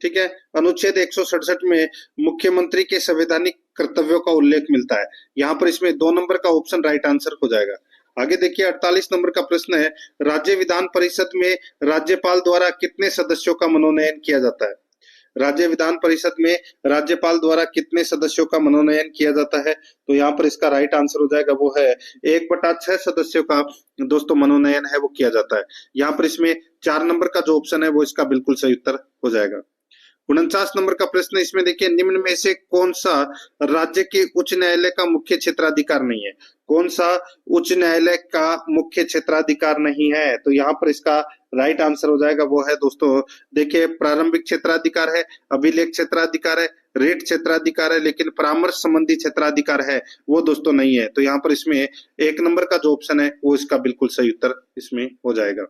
ठीक है, अनुच्छेद 167 में मुख्यमंत्री के संवैधानिक कर्तव्यों का उल्लेख मिलता है। यहाँ पर इसमें 2 नंबर का ऑप्शन राइट आंसर हो जाएगा। आगे देखिए 48 नंबर का प्रश्न है, राज्य विधान परिषद में राज्यपाल द्वारा कितने सदस्यों का मनोनयन किया जाता है? राज्य विधान परिषद में राज्यपाल द्वारा कितने सदस्यों का मनोनयन किया जाता है? तो यहाँ पर इसका राइट आंसर हो जाएगा, वो है 1/6 सदस्यों का दोस्तों मनोनयन है वो किया जाता है। यहाँ पर इसमें 4 नंबर का जो ऑप्शन है वो इसका बिल्कुल सही उत्तर हो जाएगा। 49 नंबर का प्रश्न इसमें देखिए, निम्न में से कौन सा राज्य के उच्च न्यायालय का मुख्य क्षेत्राधिकार नहीं है? कौन सा उच्च न्यायालय का मुख्य क्षेत्राधिकार नहीं है? तो यहाँ पर इसका राइट आंसर हो जाएगा, वो है दोस्तों देखिए प्रारंभिक क्षेत्राधिकार है, अभिलेख क्षेत्राधिकार है, रेट क्षेत्राधिकार है, लेकिन परामर्श संबंधी क्षेत्राधिकार है वो दोस्तों नहीं है। तो यहाँ पर इसमें 1 नंबर का जो ऑप्शन है वो इसका बिल्कुल सही उत्तर इसमें हो जाएगा।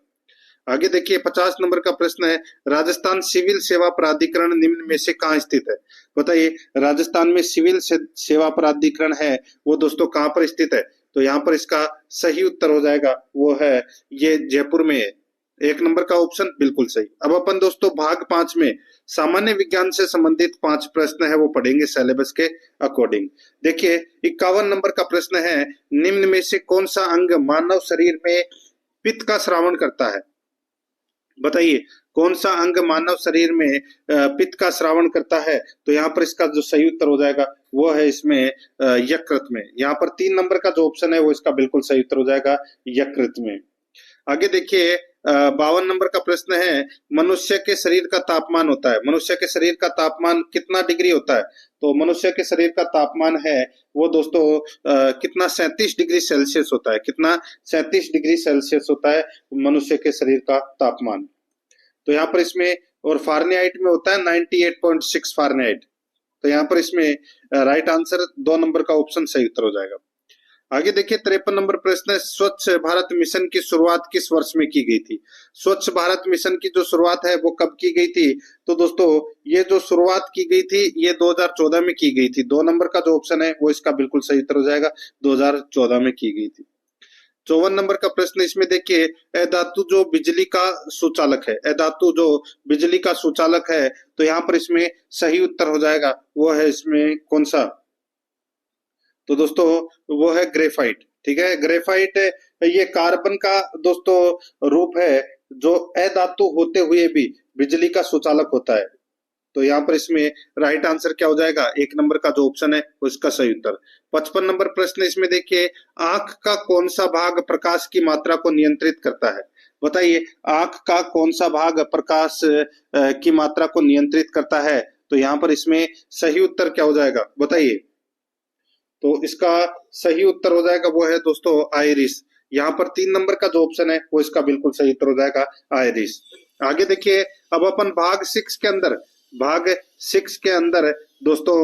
आगे देखिए 50 नंबर का प्रश्न है, राजस्थान सिविल सेवा प्राधिकरण निम्न में से कहाँ स्थित है? बताइए, राजस्थान में सिविल सेवा प्राधिकरण है वो दोस्तों कहाँ पर स्थित है? तो यहाँ पर इसका सही उत्तर हो जाएगा, वो है ये जयपुर में है। 1 नंबर का ऑप्शन बिल्कुल सही। अब अपन दोस्तों भाग 5 में सामान्य विज्ञान से संबंधित 5 प्रश्न है वो पढ़ेंगे सिलेबस के अकॉर्डिंग। देखिए 51 नंबर का प्रश्न है, निम्न में से कौन सा अंग मानव शरीर में पित्त का श्रावण करता है? बताइए, कौन सा अंग मानव शरीर में पित्त का श्रावण करता है? तो यहाँ पर इसका जो सही उत्तर हो जाएगा वो है इसमें यकृत में। यहाँ पर 3 नंबर का जो ऑप्शन है वो इसका बिल्कुल सही उत्तर हो जाएगा यकृत में। आगे देखिए 52 नंबर का प्रश्न है, मनुष्य के शरीर का तापमान होता है, मनुष्य के शरीर का तापमान कितना डिग्री होता है? तो मनुष्य के शरीर का तापमान है वो दोस्तों कितना 37 डिग्री सेल्सियस होता है। कितना? 37 डिग्री सेल्सियस होता है मनुष्य के शरीर का तापमान। तो यहाँ पर इसमें और फारेनहाइट में होता है 98.6 फारेनहाइट। तो यहाँ पर इसमें राइट आंसर 2 नंबर का ऑप्शन सही उत्तर हो जाएगा। आगे देखिए 53 नंबर प्रश्न है, स्वच्छ भारत मिशन की शुरुआत किस वर्ष में की गई थी? स्वच्छ भारत मिशन की जो शुरुआत है वो कब की गई थी? तो दोस्तों ये जो शुरुआत की गई थी ये 2014 में की गई थी। 2 नंबर का जो ऑप्शन है वो इसका बिल्कुल सही उत्तर हो जाएगा, 2014 में की गई थी। 54 नंबर का प्रश्न इसमें देखिए, अधातु जो बिजली का सुचालक है, अधातु जो बिजली का सुचालक है, तो यहाँ पर इसमें सही उत्तर हो जाएगा, वो है इसमें कौन सा? तो दोस्तों वो है ग्रेफाइट। ठीक है, ग्रेफाइट ये कार्बन का दोस्तों रूप है जो अधातु होते हुए भी बिजली का सुचालक होता है। तो यहाँ पर इसमें राइट आंसर क्या हो जाएगा, 1 नंबर का जो ऑप्शन है उसका सही उत्तर। 55 नंबर प्रश्न इसमें देखिए, आंख का कौन सा भाग प्रकाश की मात्रा को नियंत्रित करता है? बताइए, आंख का कौन सा भाग प्रकाश की मात्रा को नियंत्रित करता है? तो यहाँ पर इसमें सही उत्तर क्या हो जाएगा, बताइए। तो इसका सही उत्तर हो जाएगा वो है दोस्तों आइरिस। यहाँ पर 3 नंबर का जो ऑप्शन है वो इसका बिल्कुल सही उत्तर हो जाएगा आइरिस। आगे देखिए, अब अपन भाग 6 के अंदर दोस्तों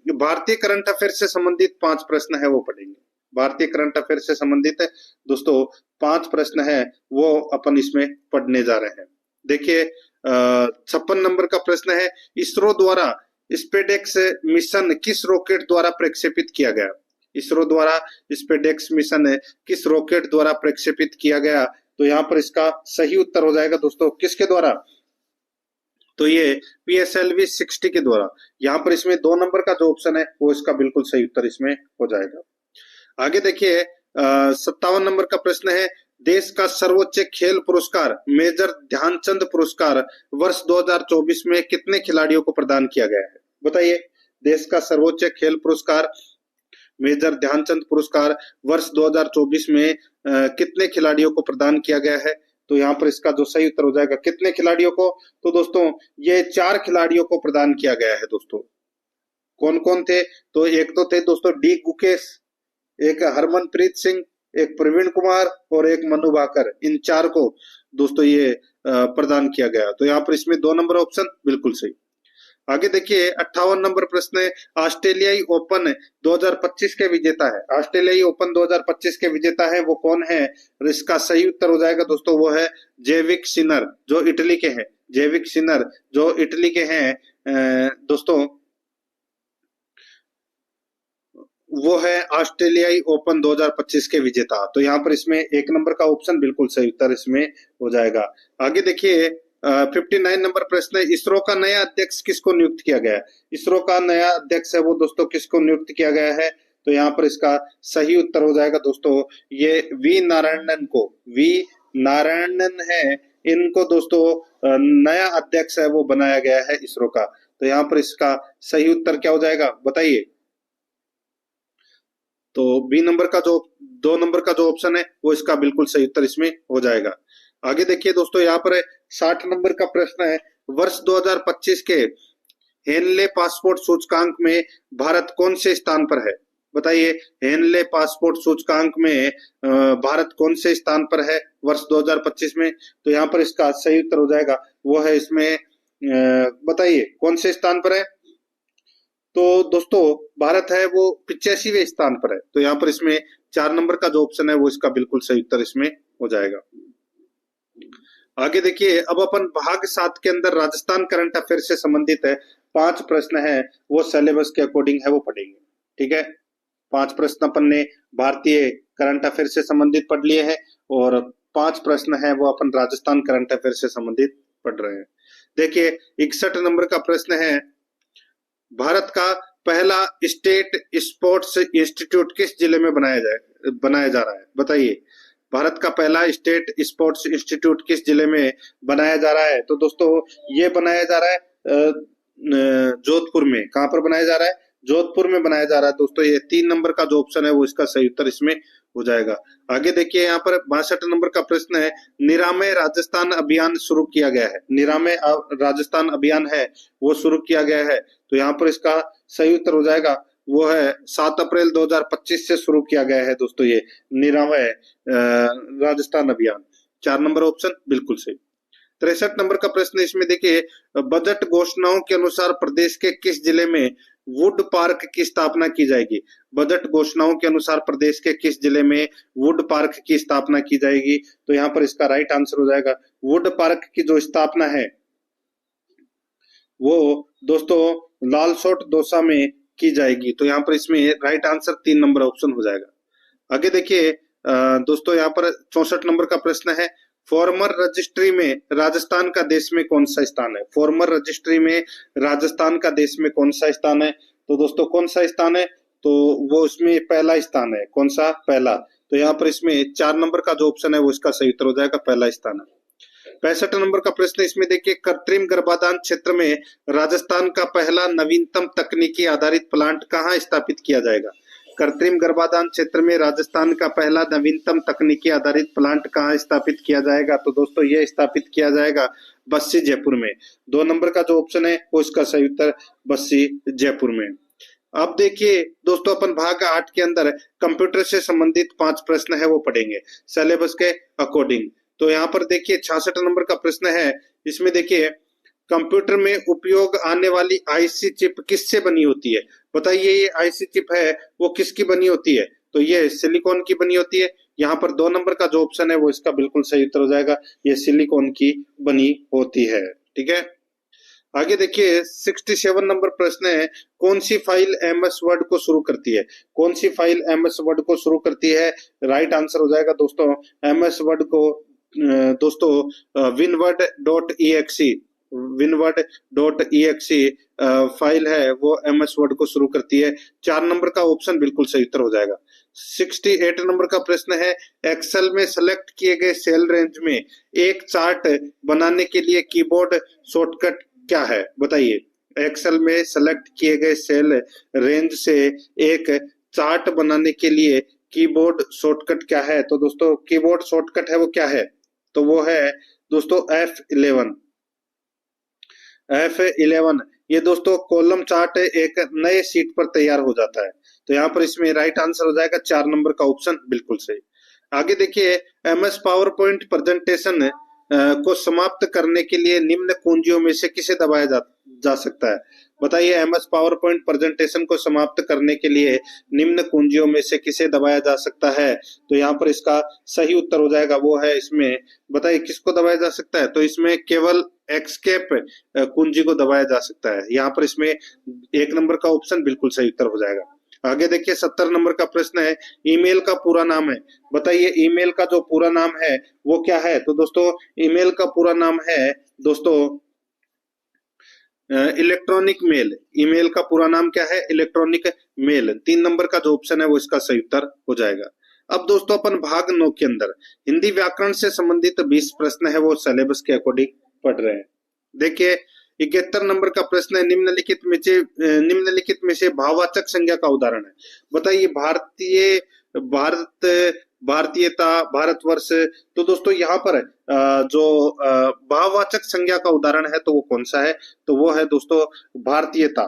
भारतीय करंट अफेयर से संबंधित 5 प्रश्न है वो पढ़ेंगे। भारतीय करंट अफेयर से संबंधित दोस्तों 5 प्रश्न है वो अपन इसमें पढ़ने जा रहे हैं। देखिए 56 नंबर का प्रश्न है, इसरो द्वारा स्पेडेक्स मिशन किस रॉकेट द्वारा प्रक्षेपित किया गया? इसरो द्वारा स्पेडेक्स मिशन किस रॉकेट द्वारा प्रक्षेपित किया गया? तो यहाँ पर इसका सही उत्तर हो जाएगा दोस्तों किसके द्वारा? तो ये PSLV 60 के द्वारा। यहाँ पर इसमें 2 नंबर का जो ऑप्शन है वो इसका बिल्कुल सही उत्तर इसमें हो जाएगा। आगे देखिए 57 नंबर का प्रश्न है, देश का सर्वोच्च खेल पुरस्कार मेजर ध्यानचंद पुरस्कार वर्ष 2024 में कितने खिलाड़ियों को प्रदान किया गया है? बताइए, देश का सर्वोच्च खेल पुरस्कार मेजर ध्यानचंद पुरस्कार वर्ष 2024 में कितने खिलाड़ियों को प्रदान किया गया है? तो यहाँ पर इसका जो सही उत्तर हो जाएगा कितने खिलाड़ियों को? तो दोस्तों ये 4 खिलाड़ियों को प्रदान किया गया है दोस्तों। कौन कौन थे? तो एक तो थे दोस्तों डी गुकेश, एक हरमनप्रीत सिंह, एक प्रवीण कुमार और एक मनु भाकर। इन 4 को दोस्तों ये प्रदान किया गया। तो यहाँ पर इसमें 2 नंबर ऑप्शन बिल्कुल सही। आगे देखिए 58 नंबर प्रश्न है, ऑस्ट्रेलियाई ओपन 2025 के विजेता है। ऑस्ट्रेलियाई ओपन 2025 के विजेता है वो कौन है? इसका सही उत्तर हो जाएगा दोस्तों वो है जेविक सिनर, जो इटली के हैं। जेविक सिनर जो इटली के हैं दोस्तों, वो है ऑस्ट्रेलियाई ओपन 2025 के विजेता। तो यहाँ पर इसमें 1 नंबर का ऑप्शन बिल्कुल सही उत्तर इसमें हो जाएगा। आगे देखिए 59 नंबर प्रश्न है, इसरो का नया अध्यक्ष किसको नियुक्त किया गया है? इसरो का नया अध्यक्ष है वो दोस्तों किसको नियुक्त किया गया है? तो यहाँ पर इसका सही उत्तर हो जाएगा दोस्तों ये वी नारायणन को। वी नारायणन है, इनको दोस्तों नया अध्यक्ष है वो बनाया गया है इसरो का। तो यहाँ पर इसका सही उत्तर क्या हो जाएगा, बताइए। तो बी नंबर का जो 2 नंबर का जो ऑप्शन है वो इसका बिल्कुल सही उत्तर इसमें हो जाएगा। आगे देखिए दोस्तों यहाँ पर 60 नंबर का प्रश्न है, वर्ष 2025 के हेनले पासपोर्ट सूचकांक में भारत कौन से स्थान पर है? बताइए, हेनले पासपोर्ट सूचकांक में भारत कौन से स्थान पर है वर्ष 2025 में? तो यहाँ पर इसका सही उत्तर हो जाएगा वो है इसमें बताइए कौन से स्थान पर है? तो दोस्तों भारत है वो 85वें स्थान पर है। तो यहाँ पर इसमें 4 नंबर का जो ऑप्शन है वो इसका बिल्कुल सही उत्तर इसमें हो जाएगा। आगे देखिए, अब अपन भाग 7 के अंदर राजस्थान करंट अफेयर से संबंधित है 5 प्रश्न है वो सिलेबस के अकॉर्डिंग है वो पढ़ेंगे। ठीक है, 5 प्रश्न अपन ने भारतीय करंट अफेयर से संबंधित पढ़ लिए हैं और 5 प्रश्न है वो अपन राजस्थान करंट अफेयर से संबंधित पढ़ रहे हैं। देखिए 61 नंबर का प्रश्न है, भारत का पहला स्टेट स्पोर्ट्स इंस्टीट्यूट किस जिले में बनाया जा रहा है? बताइए, भारत का पहला स्टेट स्पोर्ट्स इंस्टीट्यूट किस जिले में बनाया जा रहा है? तो दोस्तों ये बनाया जा रहा है जोधपुर में। कहां पर बनाया जा रहा है? जोधपुर में बनाया जा रहा है दोस्तों। ये 3 नंबर का जो ऑप्शन है वो इसका सही उत्तर इसमें हो जाएगा। आगे देखिए यहाँ पर 62 नंबर का प्रश्न है, निरामय राजस्थान अभियान शुरू किया गया है। निरामय राजस्थान अभियान है वो शुरू किया गया है। तो यहाँ पर इसका सही उत्तर हो जाएगा वो है 7 अप्रैल 2025 से शुरू किया गया है दोस्तों ये निरामय राजस्थान अभियान। 4 नंबर ऑप्शन बिल्कुल सही। 63 नंबर का प्रश्न इसमें देखिए, बजट घोषणाओं के अनुसार प्रदेश के किस जिले में वुड पार्क की स्थापना की जाएगी? बजट घोषणाओं के अनुसार प्रदेश के किस जिले में वुड पार्क की स्थापना की जाएगी? तो यहाँ पर इसका राइट आंसर हो जाएगा वुड पार्क की जो स्थापना है वो दोस्तों लालसोट दौसा में की जाएगी। तो यहाँ पर इसमें राइट आंसर 3 नंबर ऑप्शन हो जाएगा। आगे देखिए दोस्तों यहाँ पर 64 नंबर का प्रश्न है, फॉर्मर रजिस्ट्री में राजस्थान का देश में कौन सा स्थान है? फॉर्मर रजिस्ट्री में राजस्थान का देश में कौन सा स्थान है? तो दोस्तों कौन सा स्थान है? तो वो उसमें पहला स्थान है। कौन सा? पहला। तो यहाँ पर इसमें 4 नंबर का जो ऑप्शन है वो इसका सही उत्तर हो जाएगा, पहला स्थान है। 65 नंबर का प्रश्न इसमें देखिए, कृत्रिम गर्भाधान क्षेत्र में राजस्थान का पहला नवीनतम तकनीकी आधारित प्लांट कहाँ स्थापित किया जाएगा? कृत्रिम गर्भाधान क्षेत्र में राजस्थान का पहला नवीनतम तकनीकी आधारित प्लांट कहाँ स्थापित किया जाएगा? तो दोस्तों ये स्थापित किया जाएगा बस्सी जयपुर में। 2 नंबर का जो ऑप्शन है वो इसका सही उत्तर बस्सी जयपुर में। अब देखिए दोस्तों, अपन भाग 8 के अंदर कंप्यूटर से संबंधित 5 प्रश्न है वो पढ़ेंगे सिलेबस के अकॉर्डिंग। तो यहाँ पर देखिए 66 नंबर का प्रश्न है, इसमें देखिए कंप्यूटर में उपयोग आने वाली आईसी चिप किससे बनी होती है? बताइए ये आईसी चिप है वो किसकी बनी होती है? तो ये सिलिकॉन की बनी होती है। यहाँ पर 2 नंबर का जो ऑप्शन है वो इसका बिल्कुल सही उत्तर हो जाएगा, ये सिलिकॉन की बनी होती है। ठीक है, आगे देखिए 67 नंबर प्रश्न है, कौन सी फाइल एमएस वर्ड को शुरू करती है? कौन सी फाइल एमएस वर्ड को शुरू करती है? राइट आंसर हो जाएगा दोस्तों एमएस वर्ड को दोस्तों windward dot EXE, windward dot EXE file है वो एमएस वर्ड को शुरू करती है। 4 नंबर का ऑप्शन बिल्कुल सही उत्तर हो जाएगा। 68 नंबर का प्रश्न है, एक्सेल में सेलेक्ट किए गए सेल रेंज में एक चार्ट बनाने के लिए कीबोर्ड शॉर्टकट क्या है? बताइए एक्सेल में सेलेक्ट किए गए सेल रेंज से एक चार्ट बनाने के लिए कीबोर्ड शॉर्टकट क्या है? तो दोस्तों कीबोर्ड शॉर्टकट है वो क्या है? तो वो है दोस्तों F11। F11 ये दोस्तों कॉलम चार्ट एक नए सीट पर तैयार हो जाता है। तो यहाँ पर इसमें राइट आंसर हो जाएगा 4 नंबर का ऑप्शन बिल्कुल सही। आगे देखिए एमएस पावर पॉइंट प्रेजेंटेशन को समाप्त करने के लिए निम्न कुंजियों में से किसे दबाया जा सकता है? बताइए एमएस पावर पॉइंट प्रेजेंटेशन को समाप्त करने के लिए निम्न कुंजियों में से किसे दबाया जा सकता है? तो यहाँ पर इसका सही उत्तर हो जाएगा वो है इसमें, बताइए किसको दबाया जा सकता है? तो इसमें केवल एक्सकेप कुंजी को दबाया जा सकता है। यहाँ पर इसमें 1 नंबर का ऑप्शन बिल्कुल सही उत्तर हो जाएगा। आगे देखिए 70 नंबर का प्रश्न है, ईमेल का पूरा नाम है। बताइए ईमेल का जो पूरा नाम है वो क्या है? तो दोस्तों ईमेल का पूरा नाम है दोस्तों इलेक्ट्रॉनिक मेल। ईमेल का पूरा नाम क्या है? Electronic mail. 3 नंबर का जो ऑप्शन है वो इसका सही उत्तर हो जाएगा। अब दोस्तों अपन भाग 9 के अंदर हिंदी व्याकरण से संबंधित 20 प्रश्न है वो सिलेबस के अकॉर्डिंग पढ़ रहे हैं। देखिए 71 नंबर का प्रश्न है, निम्नलिखित में से भाववाचक संज्ञा का उदाहरण है। बताइए भारतीय, भारत, भारतीयता, भारतवर्ष। तो दोस्तों यहाँ पर जो भाववाचक संज्ञा का उदाहरण है तो वो कौन सा है? तो वो है दोस्तों भारतीयता।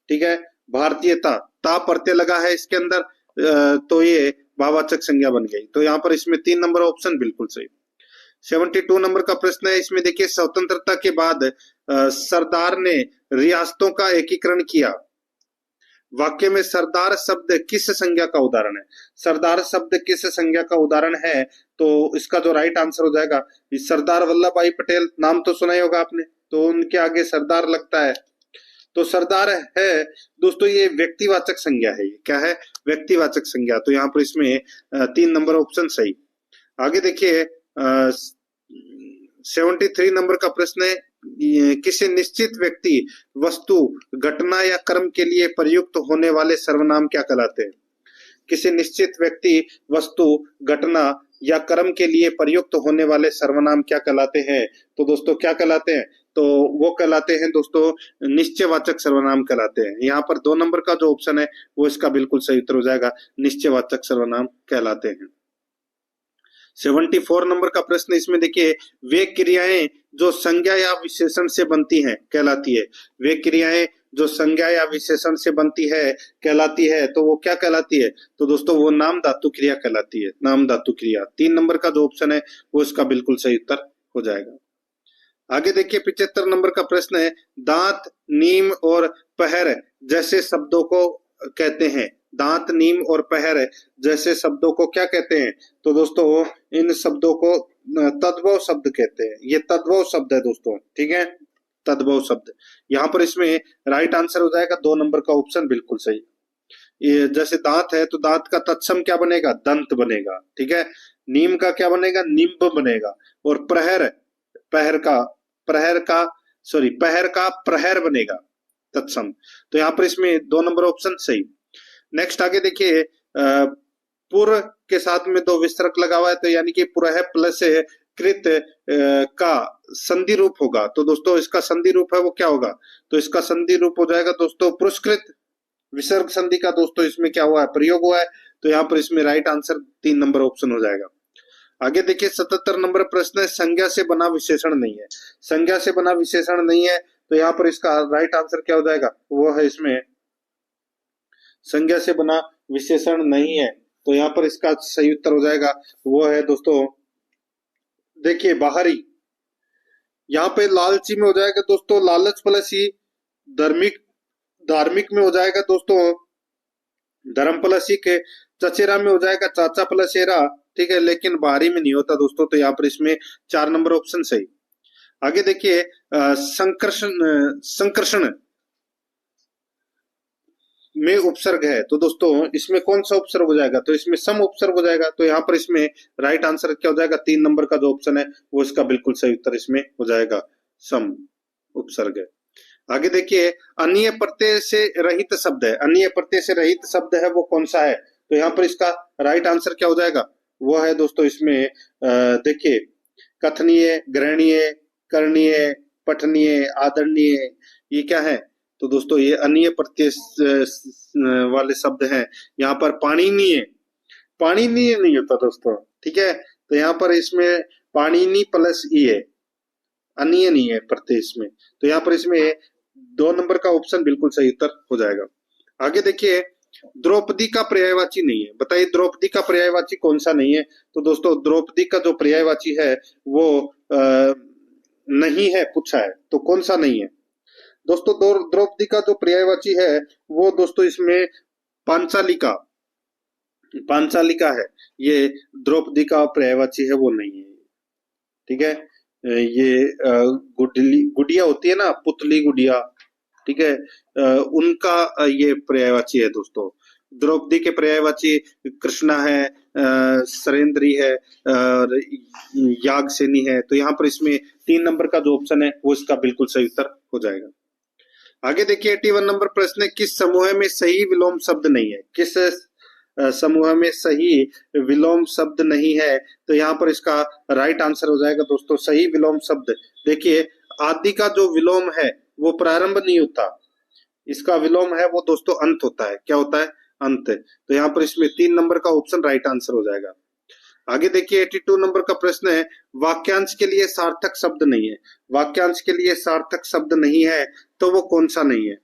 ठीक है, भारतीयता, ता प्रत्यय लगा है इसके अंदर, तो ये भाववाचक संज्ञा बन गई। तो यहाँ पर इसमें 3 नंबर ऑप्शन बिल्कुल सही। 72 नंबर का प्रश्न है, इसमें देखिए स्वतंत्रता के बाद सरदार ने रियासतों का एकीकरण किया। वाक्य में सरदार शब्द किस संज्ञा का उदाहरण है? सरदार शब्द किस संज्ञा का उदाहरण है? तो इसका जो राइट आंसर हो जाएगा, सरदार वल्लभ भाई पटेल, नाम तो सुना ही होगा आपने, तो उनके आगे सरदार लगता है तो सरदार है दोस्तों, ये व्यक्तिवाचक संज्ञा है। ये क्या है? व्यक्तिवाचक संज्ञा। तो यहाँ पर इसमें 3 नंबर ऑप्शन सही। आगे देखिए 73 नंबर का प्रश्न है, किसी निश्चित व्यक्ति, वस्तु, घटना या कर्म के लिए प्रयुक्त होने वाले सर्वनाम क्या कहलाते हैं? किसी निश्चित व्यक्ति, वस्तु, घटना या कर्म के लिए प्रयुक्त होने वाले सर्वनाम क्या कहलाते हैं? तो दोस्तों क्या कहलाते हैं? तो वो कहलाते हैं दोस्तों निश्चयवाचक सर्वनाम कहलाते हैं। यहाँ पर 2 नंबर का जो ऑप्शन है वो इसका बिल्कुल सही उत्तर हो जाएगा, निश्चयवाचक सर्वनाम कहलाते हैं। 74 नंबर का प्रश्न, इसमें देखिए वे क्रियाएं जो संज्ञा या विशेषण से बनती हैं कहलाती है। वे क्रियाएं जो संज्ञा या विशेषण से बनती है कहलाती है, तो वो क्या कहलाती है? तो दोस्तों वो नाम धातु क्रिया कहलाती है, नाम धातु क्रिया। 3 नंबर का जो ऑप्शन है वो इसका बिल्कुल सही उत्तर हो जाएगा। आगे देखिए 75 नंबर का प्रश्न है, दांत, नीम और पहर जैसे शब्दों को कहते हैं। दांत, नीम और पहर जैसे शब्दों को क्या कहते हैं? तो दोस्तों इन शब्दों को तद्भव शब्द कहते हैं। ये तद्भव शब्द है दोस्तों, ठीक है, तद्भव शब्द। यहाँ पर इसमें राइट आंसर हो जाएगा 2 नंबर का ऑप्शन बिल्कुल सही। ये जैसे दांत है तो दांत का तत्सम क्या बनेगा? दंत बनेगा। ठीक है, नीम का क्या बनेगा? निम्ब बनेगा। और पहर का प्रहर बनेगा तत्सम। तो यहाँ पर इसमें 2 नंबर ऑप्शन सही। नेक्स्ट आगे देखिए पुर के साथ में 2 विसर्ग लगा हुआ है, तो यानी कि पुरह प्लस पुरस्कृत का संधि रूप होगा। तो दोस्तों इसका संधि रूप है वो क्या होगा? तो इसका संधि रूप हो जाएगा दोस्तों पुरस्कृत। विसर्ग संधि का दोस्तों इसमें क्या हुआ है? प्रयोग हुआ है। तो यहाँ पर इसमें राइट आंसर 3 नंबर ऑप्शन हो जाएगा। आगे देखिए 77 नंबर प्रश्न है, संज्ञा से बना विशेषण नहीं है। संज्ञा से बना विशेषण नहीं है, तो यहाँ पर इसका राइट आंसर क्या हो जाएगा? वो है इसमें संज्ञा से बना विशेषण नहीं है, तो यहाँ पर इसका सही उत्तर हो जाएगा वो है दोस्तों, देखिए बाहरी। यहाँ पे लालची में हो जाएगा दोस्तों लालच प्लस ही, धार्मिक धार्मिक में हो जाएगा दोस्तों धर्म प्लस ही के, चचेरा में हो जाएगा चाचा प्लस एरा, ठीक है, लेकिन बाहरी में नहीं होता दोस्तों। तो यहाँ पर इसमें 4 नंबर ऑप्शन सही। आगे देखिए संकर्षण में उपसर्ग है, तो दोस्तों इसमें कौन सा उपसर्ग हो जाएगा? तो इसमें सम उपसर्ग हो जाएगा। तो यहाँ पर इसमें राइट आंसर क्या हो जाएगा? 3 नंबर का जो ऑप्शन है वो इसका बिल्कुल सही उत्तर इसमें हो जाएगा, सम उपसर्ग है। आगे देखिए अन्य प्रत्यय से रहित शब्द है, अन्य प्रत्यय से रहित शब्द है वो कौन सा है? तो यहाँ पर इसका राइट आंसर क्या हो जाएगा? वो है दोस्तों इसमें देखिए कथनीय, ग्रहणीय, करणीय, पठनीय, आदरणीय, ये क्या है? तो दोस्तों ये अन्य प्रत्यय वाले शब्द हैं। यहाँ पर पाणिनीय, पाणिनीय नहीं होता दोस्तों, ठीक है। तो यहाँ पर इसमें पाणिनी प्लस ई है, अन्य नहीं है प्रत्यय इसमें। तो यहाँ पर इसमें 2 नंबर का ऑप्शन बिल्कुल सही उत्तर हो जाएगा। आगे देखिए द्रौपदी का पर्यायवाची नहीं है, बताइए द्रौपदी का पर्यायवाची कौन सा नहीं है? तो दोस्तों द्रौपदी का जो पर्यायवाची है वो नहीं है पूछा है, तो कौन सा नहीं है? दोस्तों द्रौपदी का जो पर्यायवाची है वो दोस्तों इसमें पांचालिका, पांचालिका है, ये द्रौपदी का पर्यायवाची है वो नहीं है, ठीक है। ये गुड़िया होती है ना, पुतली गुड़िया, ठीक है, उनका ये पर्यायवाची है दोस्तों। द्रौपदी के पर्यायवाची कृष्णा है, सरेंद्री है, यागसेनी है। तो यहाँ पर इसमें 3 नंबर का जो ऑप्शन है वो इसका बिल्कुल सही उत्तर हो जाएगा। आगे देखिए 81 नंबर प्रश्न है, किस समूह में सही विलोम शब्द नहीं है? किस समूह में सही विलोम शब्द नहीं है? तो यहाँ पर इसका राइट आंसर हो जाएगा दोस्तों सही विलोम शब्द। देखिए आदि का जो विलोम है वो प्रारंभ नहीं होता, इसका विलोम है वो दोस्तों अंत होता है। क्या होता है? अंत। तो यहाँ पर इसमें 3 नंबर का ऑप्शन राइट आंसर हो जाएगा। आगे देखिए 82 नंबर का प्रश्न है, वाक्यांश के लिए सार्थक शब्द नहीं है। वाक्यांश के लिए सार्थक शब्द नहीं है, तो वो कौन सा नहीं है?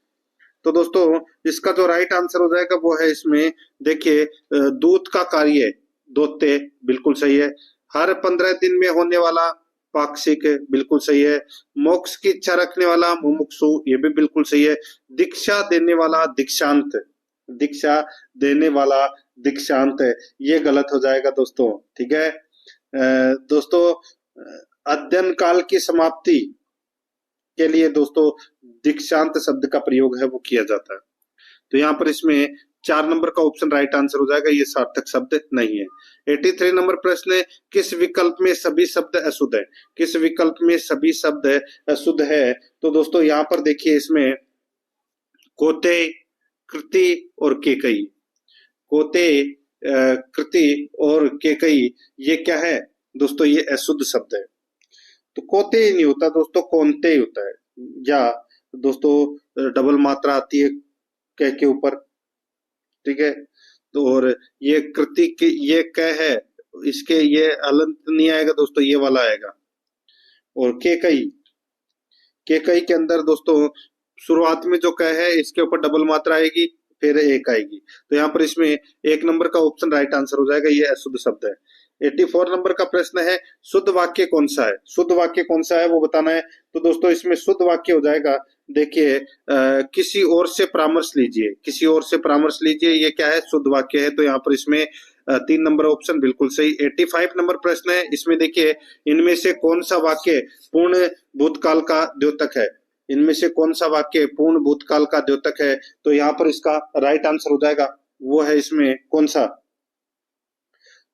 तो दोस्तों इसका जो राइट आंसर हो जाएगा वो है इसमें देखिए दूत का कार्य, दोते, बिल्कुल सही है। हर 15 दिन में होने वाला, पाक्षिक, बिल्कुल सही है। मोक्ष की इच्छा रखने वाला, मुमुक्षु, ये भी बिल्कुल सही है। दीक्षा देने वाला, दीक्षांत, दीक्षा देने वाला दीक्षांत, ये गलत हो जाएगा दोस्तों, ठीक है। दोस्तों अध्ययन काल की समाप्ति के लिए दोस्तों दीक्षांत शब्द का प्रयोग है वो किया जाता है। तो यहाँ पर इसमें 4 नंबर का ऑप्शन राइट आंसर हो जाएगा, ये सार्थक शब्द नहीं है। 83 नंबर प्रश्न है, किस विकल्प में सभी शब्द अशुद्ध है? किस विकल्प में सभी शब्द अशुद्ध है? तो दोस्तों यहाँ पर देखिए इसमें कोते, कृति और केकई, कोते, कृति और केकई, ये क्या है दोस्तों? ये अशुद्ध शब्द है। तो कोते ही नहीं होता दोस्तों, कौनते ही होता है, या दोस्तों डबल मात्रा आती है क के ऊपर, ठीक है। तो और ये कृति के ये क है, इसके ये अलंत नहीं आएगा दोस्तों, ये वाला आएगा। और केकई, केकई के अंदर दोस्तों शुरुआत में जो क है इसके ऊपर डबल मात्रा आएगी, फिर एक आएगी। तो यहाँ पर इसमें 1 नंबर का ऑप्शन राइट आंसर हो जाएगा, ये अशुद्ध शब्द है। 84 नंबर का प्रश्न है, शुद्ध वाक्य कौन सा है? शुद्ध वाक्य कौन सा है वो बताना है। तो दोस्तों इसमें शुद्ध वाक्य हो जाएगा, देखिए किसी और से परामर्श लीजिए, किसी और से परामर्श लीजिए, ये क्या है? शुद्ध वाक्य है। तो यहाँ पर इसमें 3 नंबर ऑप्शन बिल्कुल सही। 85 नंबर प्रश्न है, इसमें देखिए इनमें से कौन सा वाक्य पूर्ण भूतकाल का द्योतक है? इनमें से कौन सा वाक्य पूर्ण भूतकाल का द्योतक है? तो यहाँ पर इसका राइट आंसर हो जाएगा वो है इसमें कौन सा?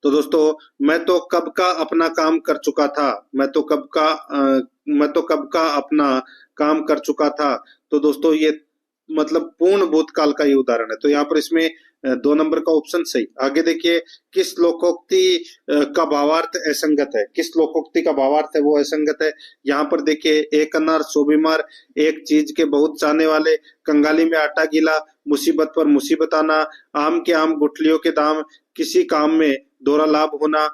तो दोस्तों मैं तो कब का अपना काम कर चुका था, मैं तो कब का अपना काम कर चुका था। तो दोस्तों ये मतलब पूर्ण भूतकाल का ये उदाहरण है। तो यहाँ पर इसमें 2 नंबर का ऑप्शन सही। आगे देखिए, किस लोकोक्ति का भावार्थ असंगत है? किस लोकोक्ति का भावार्थ है वो असंगत है? यहाँ पर देखिए, एक अनार सौ बीमार, एक चीज के बहुत चाहने वाले, कंगाली में आटा गीला, मुसीबत पर मुसीबत आना, आम के आम गुठलियों के दाम, किसी काम में दोहरा लाभ होना,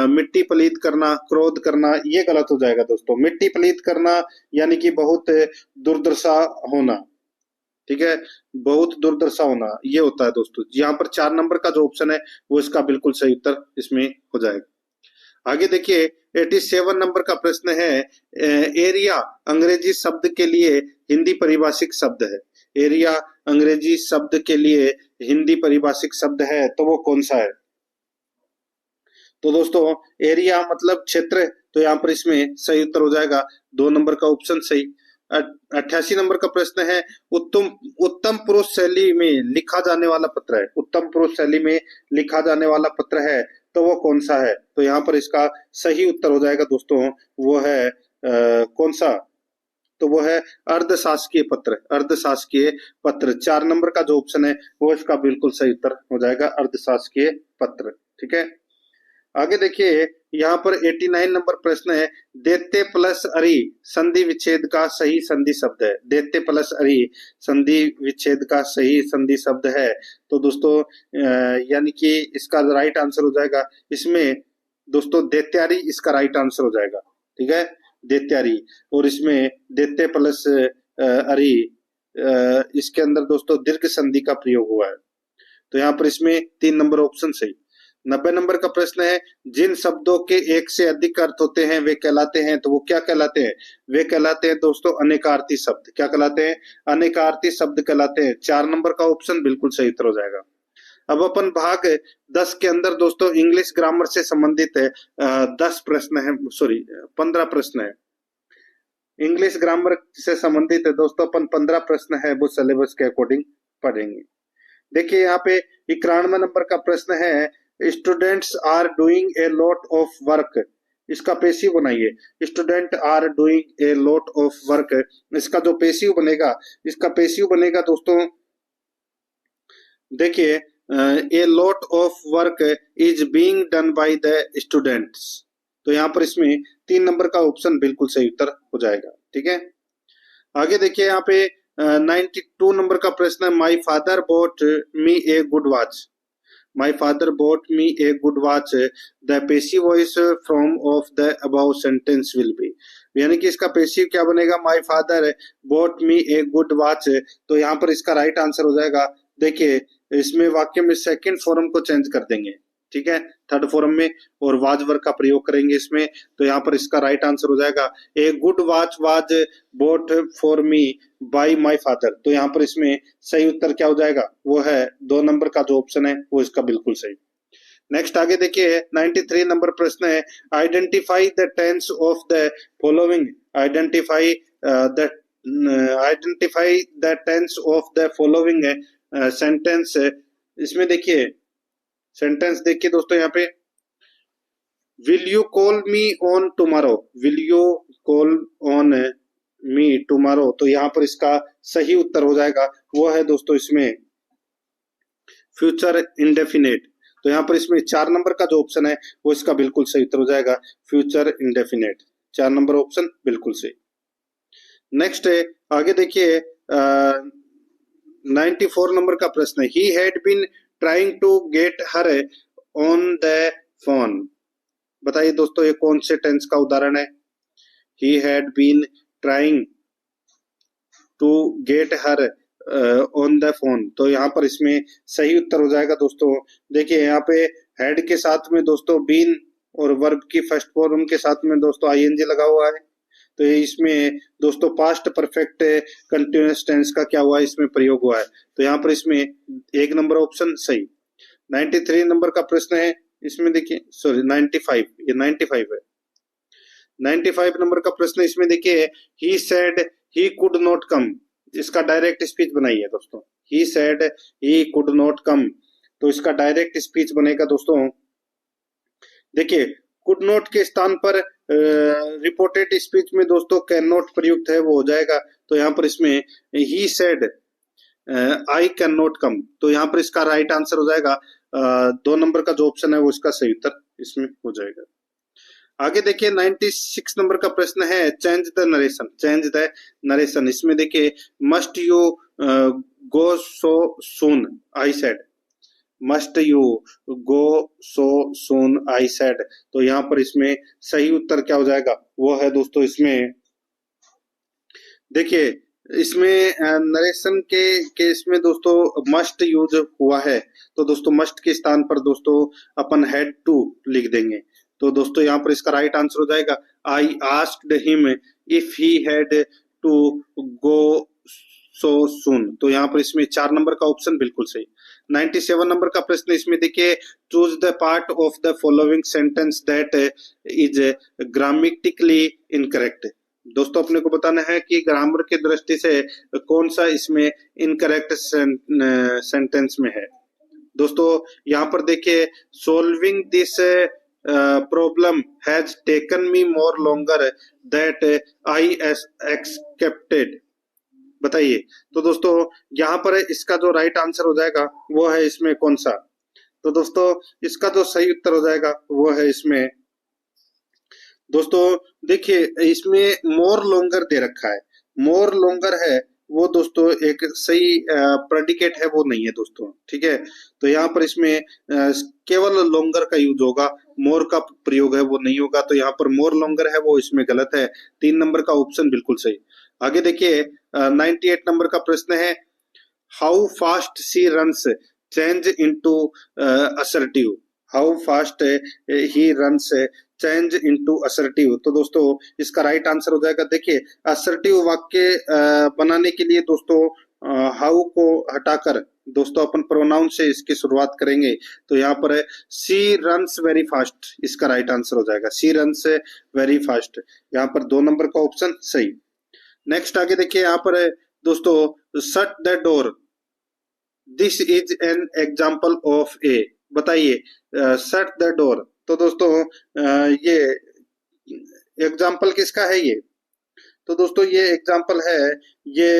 मिट्टी पलीत करना, क्रोध करना, ये गलत हो जाएगा दोस्तों। मिट्टी पलीत करना यानी कि बहुत दुर्दशा होना, ठीक है, बहुत दुर्दशा होना, ये होता है दोस्तों। यहाँ पर 4 नंबर का जो ऑप्शन है वो इसका बिल्कुल सही उत्तर इसमें हो जाएगा। आगे देखिए, 87 नंबर का प्रश्न है, एरिया अंग्रेजी शब्द के लिए हिंदी परिभाषिक शब्द है। एरिया अंग्रेजी शब्द के लिए हिंदी परिभाषिक शब्द है, तो वो कौन सा है? तो दोस्तों, एरिया मतलब क्षेत्र, तो यहाँ पर इसमें सही उत्तर हो जाएगा 2 नंबर का ऑप्शन सही। 88 नंबर का प्रश्न है, उत्तम उत्तम पुरुष शैली में लिखा जाने वाला पत्र है। उत्तम पुरुष शैली में लिखा जाने वाला पत्र है, तो वो कौन सा है? तो यहाँ पर इसका सही उत्तर हो जाएगा दोस्तों, वो है कौन सा? तो वो है अर्धशासकीय पत्र। अर्धशासकीय पत्र 4 नंबर का जो ऑप्शन है वो इसका बिल्कुल सही उत्तर हो जाएगा, अर्धशासकीय पत्र। ठीक है, आगे देखिए, यहाँ पर 89 नंबर प्रश्न है, दैत्य प्लस अरि संधि विच्छेद का सही संधि शब्द है। दैत्य प्लस अरि संधि विच्छेद का सही संधि शब्द है। तो दोस्तों यानी कि इसका राइट आंसर हो जाएगा इसमें दोस्तों दैत्यारी, इसका राइट आंसर हो जाएगा। ठीक है, दैत्यारी, और इसमें दैत्य प्लस अरि इसके अंदर दोस्तों दीर्घ संधि का प्रयोग हुआ है। तो यहाँ पर इसमें 3 नंबर ऑप्शन सही। 90 नंबर का प्रश्न है, जिन शब्दों के एक से अधिक अर्थ होते हैं वे कहलाते हैं, तो वो क्या कहलाते हैं? वे कहलाते हैं दोस्तों अनेकार्थी शब्द। क्या कहलाते हैं? अनेकार्थी शब्द कहलाते हैं। 4 नंबर का ऑप्शन बिल्कुल सही उत्तर हो जाएगा। अब अपन भाग 10 के अंदर दोस्तों इंग्लिश ग्रामर से संबंधित 10 प्रश्न है, सॉरी 15 प्रश्न है। इंग्लिश ग्रामर से संबंधित है दोस्तों, अपन 15 प्रश्न है वो सिलेबस के अकॉर्डिंग पढ़ेंगे। देखिए, यहाँ पे 91 नंबर का प्रश्न है, students are doing a lot of work, इसका पेसिव बनाइए। Student are doing a lot of work, इसका जो पेसिव बनेगा, इसका पेसिव बनेगा दोस्तों, देखिए, a lot of work is being done by the students. तो यहाँ पर इसमें 3 नंबर का ऑप्शन बिल्कुल सही उत्तर हो जाएगा। ठीक है, आगे देखिए, यहाँ पे 92 नंबर का प्रश्न है, my father bot me A good watch. My father bought me a good watch. The passive voice from of the above sentence will be, यानी कि इसका पेसिव क्या बनेगा? My father bought me a good watch। तो यहाँ पर इसका right answer हो जाएगा, देखिए इसमें वाक्य में सेकंड फॉर्म को चेंज कर देंगे, ठीक है, थर्ड फॉर्म में, और वाज वर्ग का प्रयोग करेंगे इसमें। तो यहाँ पर इसका राइट आंसर हो जाएगा, a good watch was bought for me by my father. तो यहाँ पर इसमें सही उत्तर क्या हो जाएगा? वो है 2 नंबर का जो ऑप्शन है वो इसका बिल्कुल सही। नेक्स्ट आगे देखिए, 93 नंबर प्रश्न है, identify the tense of the following. Identify the tense of the following sentence. इसमें देखिए सेंटेंस देखिए दोस्तों, यहाँ पे will you call me on tomorrow, will you call on me tomorrow. तो यहाँ पर इसका सही उत्तर हो जाएगा, वो है दोस्तों इसमें फ्यूचर इंडेफिनेट। तो यहाँ पर इसमें 4 नंबर का जो ऑप्शन है वो इसका बिल्कुल सही उत्तर हो जाएगा, फ्यूचर इंडेफिनेट। 4 नंबर ऑप्शन बिल्कुल सही। नेक्स्ट है, आगे देखिए 94 नंबर का प्रश्न है, he had been trying to get her on the phone. बताइए दोस्तों ये कौन से टेंस का उदाहरण है? He had been trying to get her on the phone. तो यहाँ पर इसमें सही उत्तर हो जाएगा दोस्तों, देखिए यहाँ पे हैड के साथ में दोस्तों बीन और वर्ब की फर्स्ट फॉर्म के साथ में दोस्तों आईएनजी लगा हुआ है। तो इसमें दोस्तों पास्ट परफेक्ट कंटिन्यूअस टेंस का क्या हुआ है, इसमें प्रयोग हुआ है। तो यहाँ पर इसमें 1 नंबर ऑप्शन सही। 93 नंबर का प्रश्न है, इसमें देखिए, सॉरी 95, ये 95 है। 95 नंबर का प्रश्न, इसमें देखिए, he said he could not come, इसका डायरेक्ट स्पीच बनाइए दोस्तों। He said he could not come, तो इसका डायरेक्ट स्पीच बनेगा दोस्तों, देखिए कुड नॉट के स्थान पर रिपोर्टेड स्पीच में दोस्तों कैन नॉट प्रयुक्त है, वो हो जाएगा। तो यहाँ पर इसमें he said I can not come. तो यहाँ पर इसका राइट आंसर हो जाएगा 2 नंबर का जो ऑप्शन है वो इसका सही उत्तर इसमें हो जाएगा। आगे देखिए 96 नंबर का प्रश्न है change the narration, change the narration. इसमें देखिए must you go so soon I said, must you go so soon I said. तो यहाँ पर इसमें सही उत्तर क्या हो जाएगा, वो है दोस्तों इसमें देखिए इसमें नरेशन के केस में दोस्तों मस्ट यूज हुआ है, तो दोस्तों मस्ट के स्थान पर दोस्तों अपन हैड टू लिख देंगे। तो दोस्तों यहाँ पर इसका राइट आंसर हो जाएगा I asked him if he had to go so soon. तो यहाँ पर इसमें 4 नंबर का ऑप्शन बिल्कुल सही। 97 नंबर का प्रश्न इसमें देखिए choose the part of the following sentence that is grammatically incorrect. दोस्तों अपने को बताना है कि ग्रामर की दृष्टि से कौन सा इसमें इनकरेक्ट सेंटेंस में है। दोस्तों यहाँ पर देखिए solving this problem has taken me more longer that I expected. बताइए। तो दोस्तों यहाँ पर इसका जो राइट आंसर हो जाएगा वो है इसमें कौन सा, तो दोस्तों इसका जो सही उत्तर हो जाएगा वो है इसमें दोस्तों देखिए इसमें मोर लॉन्गर दे रखा है, मोर लॉन्गर है वो दोस्तों एक सही प्रेडिकेट है, वो नहीं है दोस्तों, ठीक है। तो यहाँ पर इसमें केवल लॉन्गर का यूज होगा, मोर का प्रयोग है वो नहीं होगा। तो यहाँ पर मोर लॉन्गर है वो इसमें गलत है। 3 नंबर का ऑप्शन बिल्कुल सही। आगे देखिए 98 नंबर का प्रश्न है how fast she runs change into assertive, how fast he runs change into assertive. तो दोस्तों इसका राइट आंसर हो जाएगा देखिए असर्टिव वाक्य बनाने के लिए दोस्तों हाउ को हटाकर दोस्तों अपन प्रोनाउन से इसकी शुरुआत करेंगे। तो यहाँ पर है सी रन्स वेरी फास्ट, इसका राइट आंसर हो जाएगा सी रन्स वेरी फास्ट। यहाँ पर 2 नंबर का ऑप्शन सही। नेक्स्ट आगे देखिए यहाँ पर है दोस्तों shut the door, this is an example of a. बताइए शट द डोर, तो दोस्तों ये एग्जाम्पल किसका है ये, तो दोस्तों ये एग्जाम्पल है ये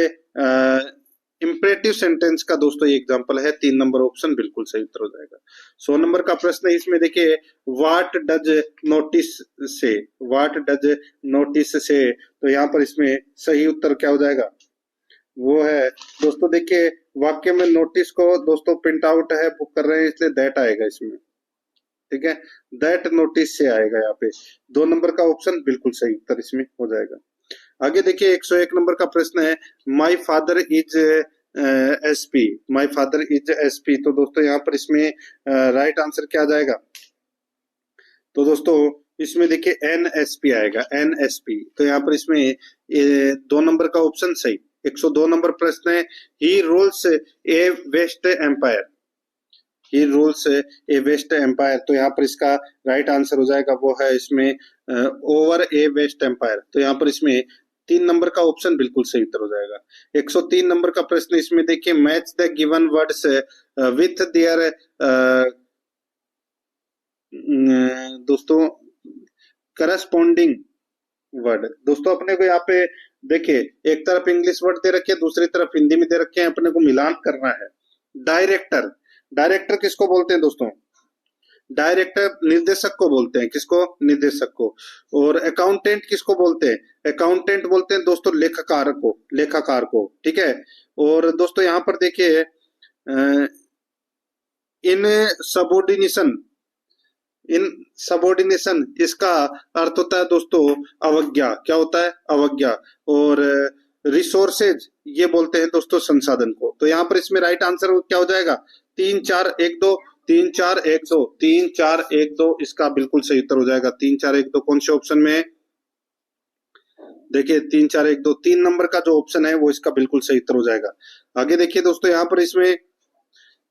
इंपरेटिव सेंटेंस का दोस्तों ये एग्जाम्पल है। 3 नंबर ऑप्शन बिल्कुल सही उत्तर हो जाएगा। 100 नंबर का प्रश्न है इसमें देखिए व्हाट डज नोटिस से, व्हाट डज नोटिस से। तो यहाँ पर इसमें सही उत्तर क्या हो जाएगा, वो है दोस्तों देखिए वाक्य में नोटिस को दोस्तों प्रिंट आउट है बुक कर रहे हैं इसलिए दैट आएगा इसमें, ठीक है, दैट नोटिस से आएगा यहाँ पे। 2 नंबर का ऑप्शन बिल्कुल सही उत्तर इसमें हो जाएगा। आगे देखिए 101 नंबर का प्रश्न है my father is SP, my father is SP. तो दोस्तों यहाँ पर इसमें राइट आंसर क्या आ जाएगा, तो दोस्तों इसमें देखिए एनएसपी आएगा, एनएसपी। तो यहाँ पर इसमें 2 नंबर का ऑप्शन सही। 102 नंबर प्रश्न है ही रूल्स ए वेस्ट एम्पायर, ही रूल्स ए वेस्ट एम्पायर। तो यहाँ पर इसका राइट आंसर हो जाएगा वो है इसमें ओवर ए वेस्ट एम्पायर। तो यहाँ पर इसमें 3 नंबर का ऑप्शन बिल्कुल सही उत्तर हो जाएगा। 103 नंबर का प्रश्न इसमें देखिए match the given words with their दोस्तों करस्पॉन्डिंग वर्ड। दोस्तों अपने को यहाँ पे देखिए एक तरफ इंग्लिश वर्ड दे रखे हैं दूसरी तरफ हिंदी में दे रखे हैं, अपने को मिलान करना है। डायरेक्टर, डायरेक्टर किसको बोलते हैं दोस्तों, डायरेक्टर निर्देशक को बोलते हैं, किसको, निर्देशक को। और अकाउंटेंट किसको बोलते हैं, अकाउंटेंट बोलते हैं दोस्तों लेखाकार को, लेखाकार को, ठीक है। और दोस्तों यहाँ पर देखिए इन सबॉर्डिनेशन, इन सबॉर्डिनेशन इसका अर्थ होता है दोस्तों अवज्ञा, क्या होता है, अवज्ञा। और रिसोर्सेज ये बोलते हैं दोस्तों संसाधन को। तो यहाँ पर इसमें राइट आंसर क्या हो जाएगा 3 4 1 2, 3 4 1 2, 3 4 1 2 इसका बिल्कुल सही उत्तर हो जाएगा। 3 4 1 2 कौन से ऑप्शन में है, देखिए 3 4 1 2 3 नंबर का जो ऑप्शन है वो इसका बिल्कुल सही उत्तर हो जाएगा। आगे देखिए दोस्तों यहाँ पर इसमें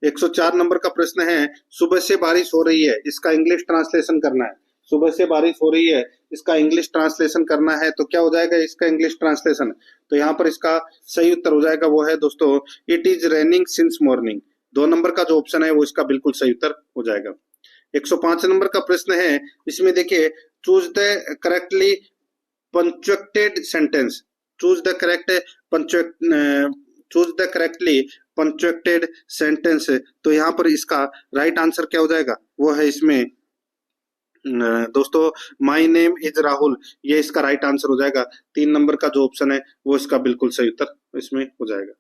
104 नंबर का प्रश्न है सुबह से बारिश हो रही है, इसका इंग्लिश ट्रांसलेशन करना है। सुबह से बारिश हो रही है इसका इंग्लिश ट्रांसलेशन करना है, तो क्या हो जाएगा इसका इंग्लिश ट्रांसलेशन, तो यहाँ पर इसका सही उत्तर हो जाएगा वो है दोस्तों it is raining since morning. 2 number का जो ऑप्शन है वो इसका बिल्कुल सही उत्तर हो जाएगा। 105 नंबर का प्रश्न है इसमें देखिए choose the correctly punctuated sentence, choose the correct choose the correctly punctuated sentence है। तो यहाँ पर इसका राइट आंसर क्या हो जाएगा, वो है इसमें दोस्तों माय नेम इज राहुल, ये इसका राइट आंसर हो जाएगा। 3 नंबर का जो ऑप्शन है वो इसका बिल्कुल सही उत्तर इसमें हो जाएगा।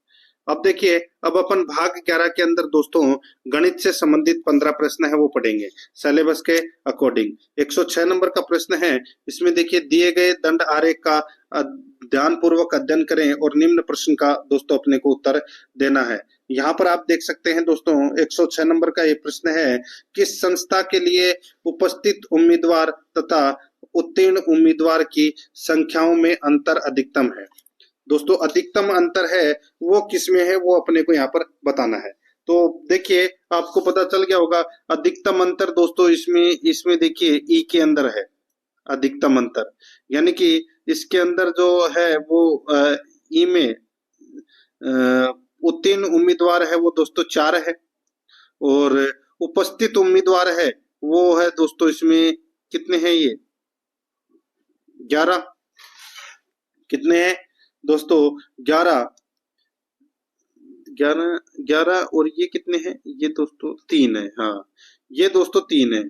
अब देखिए, अब अपन भाग 11 के अंदर दोस्तों गणित से संबंधित 15 प्रश्न है वो पढ़ेंगे सिलेबस के अकॉर्डिंग। 106 नंबर का प्रश्न है, इसमें देखिए दिए गए दंड आरेख का ध्यान पूर्वक अध्ययन करें और निम्न प्रश्न का दोस्तों अपने को उत्तर देना है। यहाँ पर आप देख सकते हैं दोस्तों 106 नंबर का ये प्रश्न है, किस संस्था के लिए उपस्थित उम्मीदवार तथा उत्तीर्ण उम्मीदवार की संख्याओं में अंतर अधिकतम है। दोस्तों अधिकतम अंतर है वो किसमें है वो अपने को यहाँ पर बताना है। तो देखिए आपको पता चल गया होगा अधिकतम अंतर दोस्तों इसमें देखिए ई के अंदर है अधिकतम अंतर, यानी कि इसके अंदर जो है वो ई में उत्तीर्ण उम्मीदवार है वो दोस्तों 4 है और उपस्थित उम्मीदवार है वो है दोस्तों इसमें कितने हैं, ये 11। कितने हैं दोस्तों 11 और ये कितने हैं, ये दोस्तों 3 है। हाँ ये दोस्तों 3 है,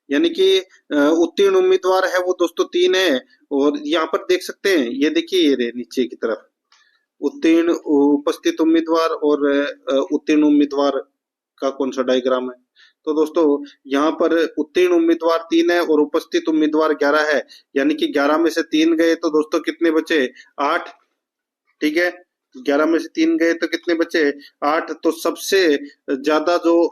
यानी कि उत्तीर्ण उम्मीदवार है वो दोस्तों 3 है। और यहाँ पर देख सकते हैं ये देखिए ये रे नीचे की तरफ उत्तीर्ण उपस्थित उम्मीदवार और उत्तीर्ण उम्मीदवार का कौन सा डायग्राम है। तो दोस्तों यहाँ पर उत्तीर्ण उम्मीदवार 3 है और उपस्थित उम्मीदवार 11 है, यानी कि 11 में से 3 गए तो दोस्तों कितने बचे 8। ठीक है 11 में से 3 गए तो कितने बचे 8। तो सबसे ज्यादा जो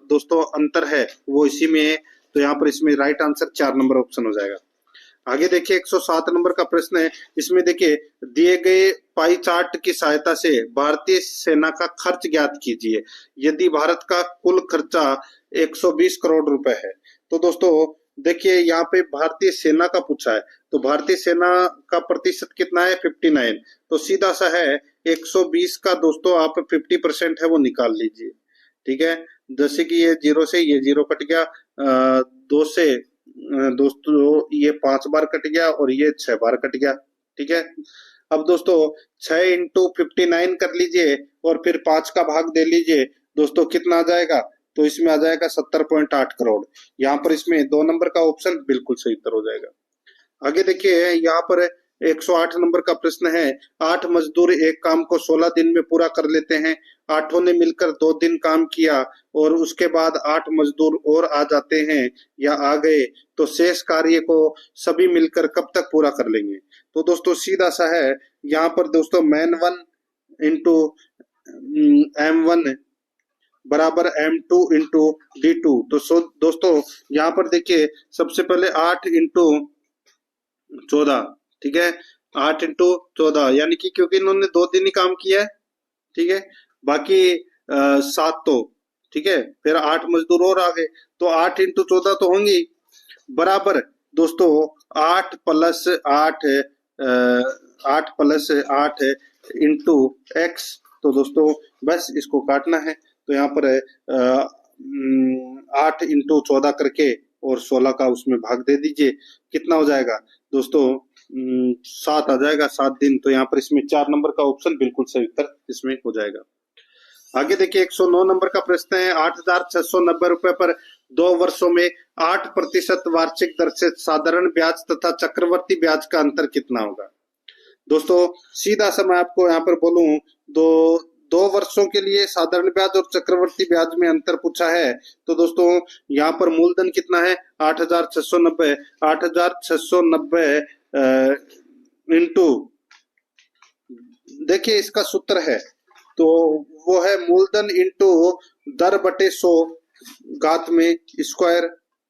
दोस्तों अंतर है वो इसी में है। तो यहाँ पर इसमें राइट आंसर 4 नंबर ऑप्शन हो जाएगा। आगे देखिए 107 नंबर का प्रश्न है, इसमें देखिए दिए गए पाई चार्ट की सहायता से भारतीय सेना का खर्च ज्ञात कीजिए यदि भारत का कुल खर्चा 120 करोड़ रुपए है। तो दोस्तों देखिए यहाँ पे भारतीय सेना का पूछा है, तो भारतीय सेना का प्रतिशत कितना है 59। तो सीधा सा है 120 का दोस्तों आप 50% है वो निकाल लीजिए। ठीक है जैसे कि ये 0 से ये 0 कट गया, 2 से दोस्तों ये 5 बार कट गया और ये 6 बार कट गया। ठीक है अब दोस्तों 6 इंटू 59 कर लीजिए और फिर 5 का भाग दे लीजिए दोस्तों कितना आ जाएगा, तो इसमें आ जाएगा 70.8 करोड़। यहाँ पर इसमें 2 नंबर का ऑप्शन बिल्कुल सही उत्तर हो जाएगा। आगे देखिए यहाँ पर 108 नंबर का प्रश्न है, 8 मजदूर एक काम को 16 दिन में पूरा कर लेते हैं। 8 ने मिलकर 2 दिन काम किया और उसके बाद 8 मजदूर और आ जाते हैं या आ गए, तो शेष कार्य को सभी मिलकर कब तक पूरा कर लेंगे। तो दोस्तों सीधा सा है यहाँ पर दोस्तों man1 इंटू m1 बराबर m2 इंटू d2। तो दोस्तों यहाँ पर देखिए सबसे पहले 8 इंटू 14, ठीक है 8 इंटू 14 यानी कि क्योंकि इन्होंने 2 दिन ही काम किया है। ठीक है बाकी 7 तो ठीक है फिर 8 मजदूर और आ गए, तो 8 इंटू 14 तो होंगी बराबर दोस्तों 8 प्लस 8 इंटू x। तो दोस्तों बस इसको काटना है, तो यहाँ पर 8 इंटू 14 करके और 16 का उसमें भाग दे दीजिए, कितना हो जाएगा दोस्तों 7 आ जाएगा, 7 दिन। तो यहाँ पर इसमें 4 नंबर का ऑप्शन बिल्कुल सही उत्तर इसमें हो जाएगा। आगे देखिए 109 नंबर का प्रश्न है, 8,690 रुपए पर 2 वर्षों में 8% वार्षिक दर से साधारण ब्याज तथा चक्रवर्ती ब्याज का अंतर कितना होगा। दोस्तों सीधा सा मैं आपको यहाँ पर बोलूं, 2 वर्षों के लिए साधारण ब्याज और चक्रवर्ती ब्याज में अंतर पूछा है। तो दोस्तों यहाँ पर मूलधन कितना है 8,690 इंटू देखिए इसका सूत्र है तो वो है मूलधन इंटू दर बटे 100 घात में स्क्वायर।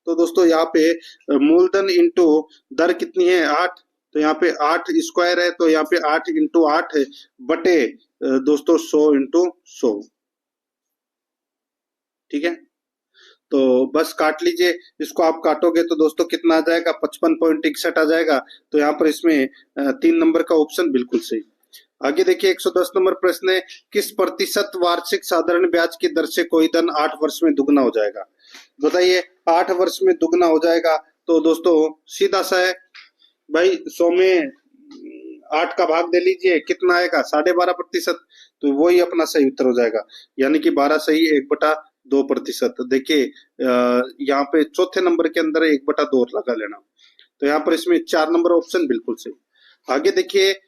तो दोस्तों यहाँ पे मूलधन इंटू दर कितनी है 8, तो यहाँ पे 8 स्क्वायर है, तो यहाँ पे 8 इंटू 8 बटे दोस्तों 100 इंटू 100। ठीक है तो बस काट लीजिए, इसको आप काटोगे तो दोस्तों कितना आ जाएगा 55.61 आ जाएगा। तो यहाँ पर इसमें 3 नंबर का ऑप्शन बिल्कुल सही। आगे देखिए 110 नंबर प्रश्न है, किस प्रतिशत वार्षिक साधारण ब्याज की दर से कोई धन 8 वर्ष में दुगना हो जाएगा। बताइए 8 वर्ष में दुगना हो जाएगा, तो दोस्तों सीधा सा है भाई 100 में 8 का भाग दे लीजिए, कितना आएगा? 12.5%। तो वही अपना सही उत्तर हो जाएगा, यानी कि 12 सही 1/2%। देखिए यहाँ पे चौथे नंबर के अंदर 1/2 लगा लेना। तो यहाँ पर इसमें 4 नंबर ऑप्शन बिल्कुल सही। आगे देखिए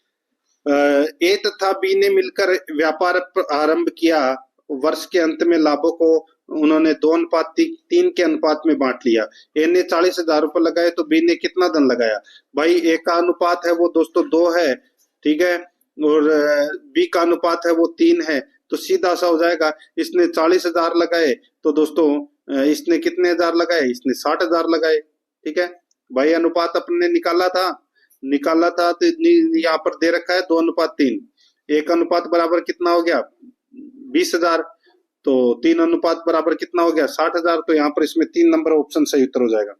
ए तथा बी ने मिलकर व्यापार आरंभ किया। वर्ष के अंत में लाभों को उन्होंने 2:3 के अनुपात में बांट लिया। ए ने 40,000 रुपए लगाए तो बी ने कितना धन लगाया? भाई ए का अनुपात है वो दोस्तों 2 है, ठीक है, और बी का अनुपात है वो 3 है। तो सीधा सा हो जाएगा, इसने 40,000 लगाए तो दोस्तों इसने कितने हजार लगाए? इसने 60,000 लगाए, ठीक है भाई। अनुपात अपने निकाला था तो यहाँ पर दे रखा है 2:3। एक अनुपात बराबर कितना हो गया? 20,000। तो 3 अनुपात बराबर कितना हो गया? 60,000। तो यहाँ पर इसमें 3 नंबर ऑप्शन सही उत्तर हो जाएगा।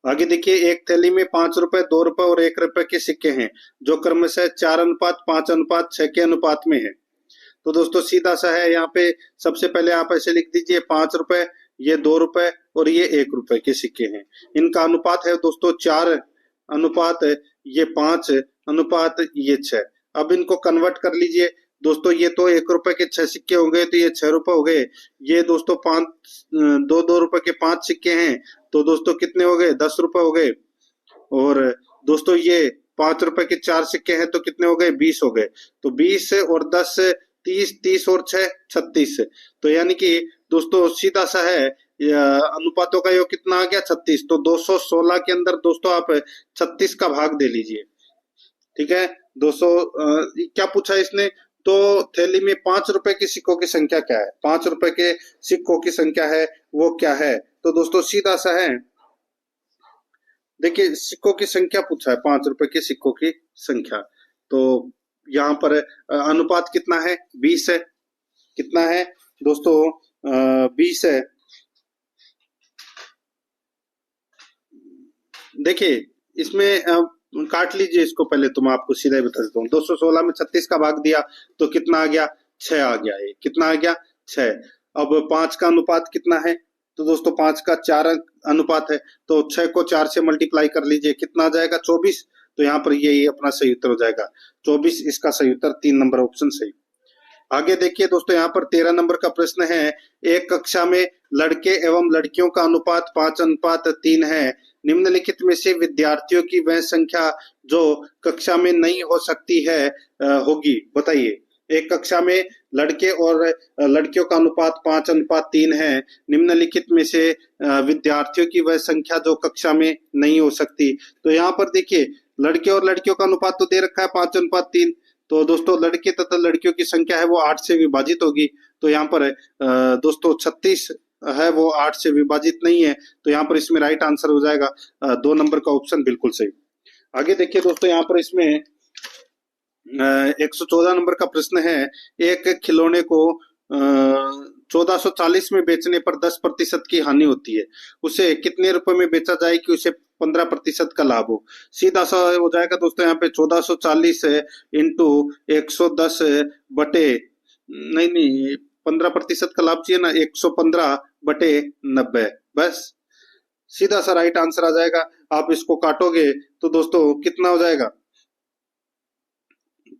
आगे देखिए एक थैली में 5 रुपए, 2 रुपए और 1 रुपए के सिक्के हैं जो क्रमशः 4:5:6 के अनुपात में है। तो दोस्तों सीधा सा है, यहाँ पे सबसे पहले आप ऐसे लिख दीजिए 5 रुपए, ये 2 रुपए और ये 1 रुपए के सिक्के हैं। इनका अनुपात है दोस्तों 4 अनुपात ये 5 अनुपात ये 6। अब इनको कन्वर्ट कर लीजिए दोस्तों, ये तो 1 रुपए के 6 सिक्के हो गए तो ये 6 रुपए हो गए। ये दोस्तों 2 रुपए के 5 सिक्के हैं तो दोस्तों कितने हो गए? 10 रुपए हो गए। और दोस्तों ये 5 रुपए के 4 सिक्के हैं तो कितने हो गए? 20 हो गए। तो 20 और 10 30, 30 और 6 36। तो यानी कि दोस्तों सीधा सा है, अनुपातों का योग कितना आ गया? 36। तो 216 के अंदर दोस्तों आप 36 का भाग दे लीजिए, ठीक है। 200 क्या पूछा इसने? तो थैली में 5 रुपए के सिक्कों की संख्या क्या है? 5 रुपए के सिक्कों की संख्या है वो क्या है? तो दोस्तों सीधा सा है, देखिए सिक्कों की संख्या पूछा है, 5 रुपए के सिक्कों की संख्या। तो यहाँ पर अनुपात कितना है? 20 है। कितना है दोस्तों? 20 है। देखिए इसमें काट लीजिए इसको, पहले तो मैं आपको सीधा ही बता देता हूँ। 216 में 36 का भाग दिया तो कितना आ गया? 6 आ गया। ये कितना आ गया? 6। अब 5 का अनुपात कितना है? तो दोस्तों 5 का 4 अनुपात है, तो 6 को 4 से मल्टीप्लाई कर लीजिए, कितना आ जाएगा? 24। तो यहाँ पर ये अपना सही उत्तर हो जाएगा 24। इसका सही उत्तर 3 नंबर ऑप्शन सही। आगे देखिए दोस्तों यहाँ पर 13 नंबर का प्रश्न है। एक कक्षा में लड़के एवं लड़कियों का अनुपात 5:3 है। निम्नलिखित में से विद्यार्थियों की वह संख्या जो कक्षा में नहीं हो सकती है होगी, बताइए। एक कक्षा में लड़के और लड़कियों का अनुपात 5:3 है। निम्नलिखित में से विद्यार्थियों की वह संख्या जो कक्षा में नहीं हो सकती। तो यहाँ पर देखिए लड़के और लड़कियों का अनुपात तो दे रखा है 5:3। तो दोस्तों लड़के तथा लड़कियों की संख्या है वो 8 से विभाजित होगी। तो यहाँ पर दोस्तों 36 है वो 8 से विभाजित नहीं है। तो यहाँ पर इसमें राइट आंसर हो जाएगा 2 नंबर का ऑप्शन बिल्कुल सही। आगे देखिए दोस्तों यहाँ पर इसमें 114 नंबर का प्रश्न है। एक खिलौने को 1440 में बेचने पर 10% की हानि होती है, उसे कितने रुपए में बेचा जाए कि उसे 15% का लाभ हो? सीधा सा हो जाएगा दोस्तों, यहाँ पे 1440 इंटू 110 बटे नहीं 15% का लाभ चाहिए ना, 115/90। बस सीधा सा राइट आंसर आ जाएगा। आप इसको काटोगे तो दोस्तों कितना हो जाएगा?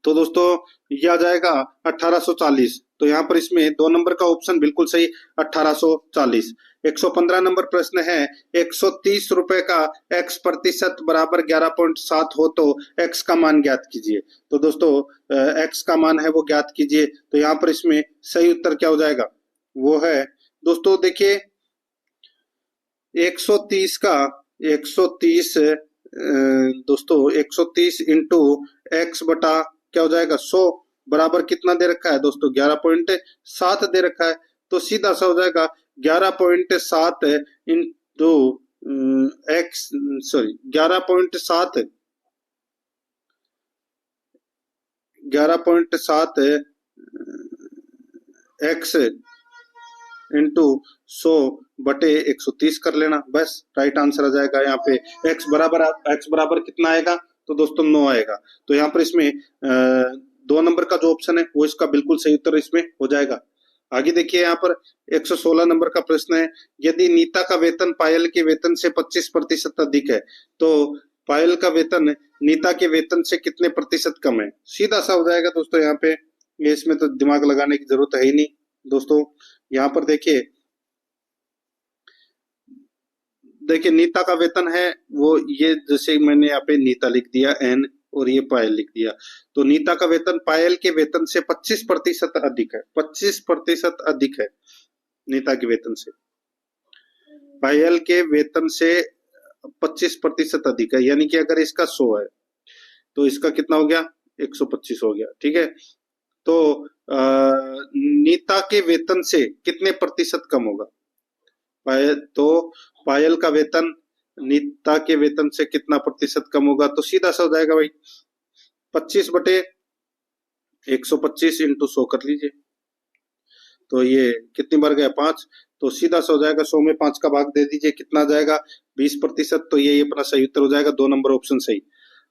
तो दोस्तों ये आ जाएगा 1840। तो यहाँ पर इसमें 2 नंबर का ऑप्शन बिल्कुल सही 1840। 115 नंबर प्रश्न है। 130 रुपए का x% बराबर 11.7 हो तो x का मान ज्ञात कीजिए। तो दोस्तों x का मान है वो ज्ञात कीजिए। तो यहाँ पर इसमें सही उत्तर क्या हो जाएगा? वो है दोस्तों देखिए 130 का 130 दोस्तों 130 इंटू x बटा क्या हो जाएगा 100 बराबर कितना दे रखा है दोस्तों? 11.7 दे रखा है। तो सीधा सा हो जाएगा 11.7 इंटू x 11.7 x इंटू 100 बटे 130 कर लेना, बस राइट आंसर आ जाएगा। यहाँ पे x बराबर कितना आएगा? तो दोस्तों 9 आएगा। तो यहाँ पर इसमें 2 नंबर का जो ऑप्शन है वो इसका बिल्कुल सही उत्तर इसमें हो जाएगा। आगे देखिए यहाँ पर 116 नंबर का प्रश्न है। यदि नीता का वेतन पायल के वेतन से 25% अधिक है तो पायल का वेतन नीता के वेतन से कितने प्रतिशत कम है? सीधा सा हो जाएगा दोस्तों यहाँ पे, ये इसमें तो दिमाग लगाने की जरूरत है ही नहीं दोस्तों। यहाँ पर देखिए नीता का वेतन है वो, ये जैसे मैंने यहाँ पे नीता लिख दिया एन और ये पायल लिख दिया, तो नीता का वेतन पायल के वेतन से 25% अधिक है, 25% अधिक है नीता के वेतन से, पायल के वेतन से 25% अधिक है। यानी कि अगर इसका 100 है तो इसका कितना हो गया, 125 हो गया। ठीक है, तो नीता के वेतन से कितने प्रतिशत कम होगा? पायल का वेतन नीता के वेतन से कितना प्रतिशत कम होगा? तो सीधा सा हो जाएगा भाई, 25/125 इंटू 100 कर लीजिए, तो ये कितनी बार गया, 5, तो सीधा सा हो जाएगा 100 में 5 का भाग दे दीजिए, कितना जाएगा, 20%। तो ये अपना सही उत्तर हो जाएगा, 2 नंबर ऑप्शन सही।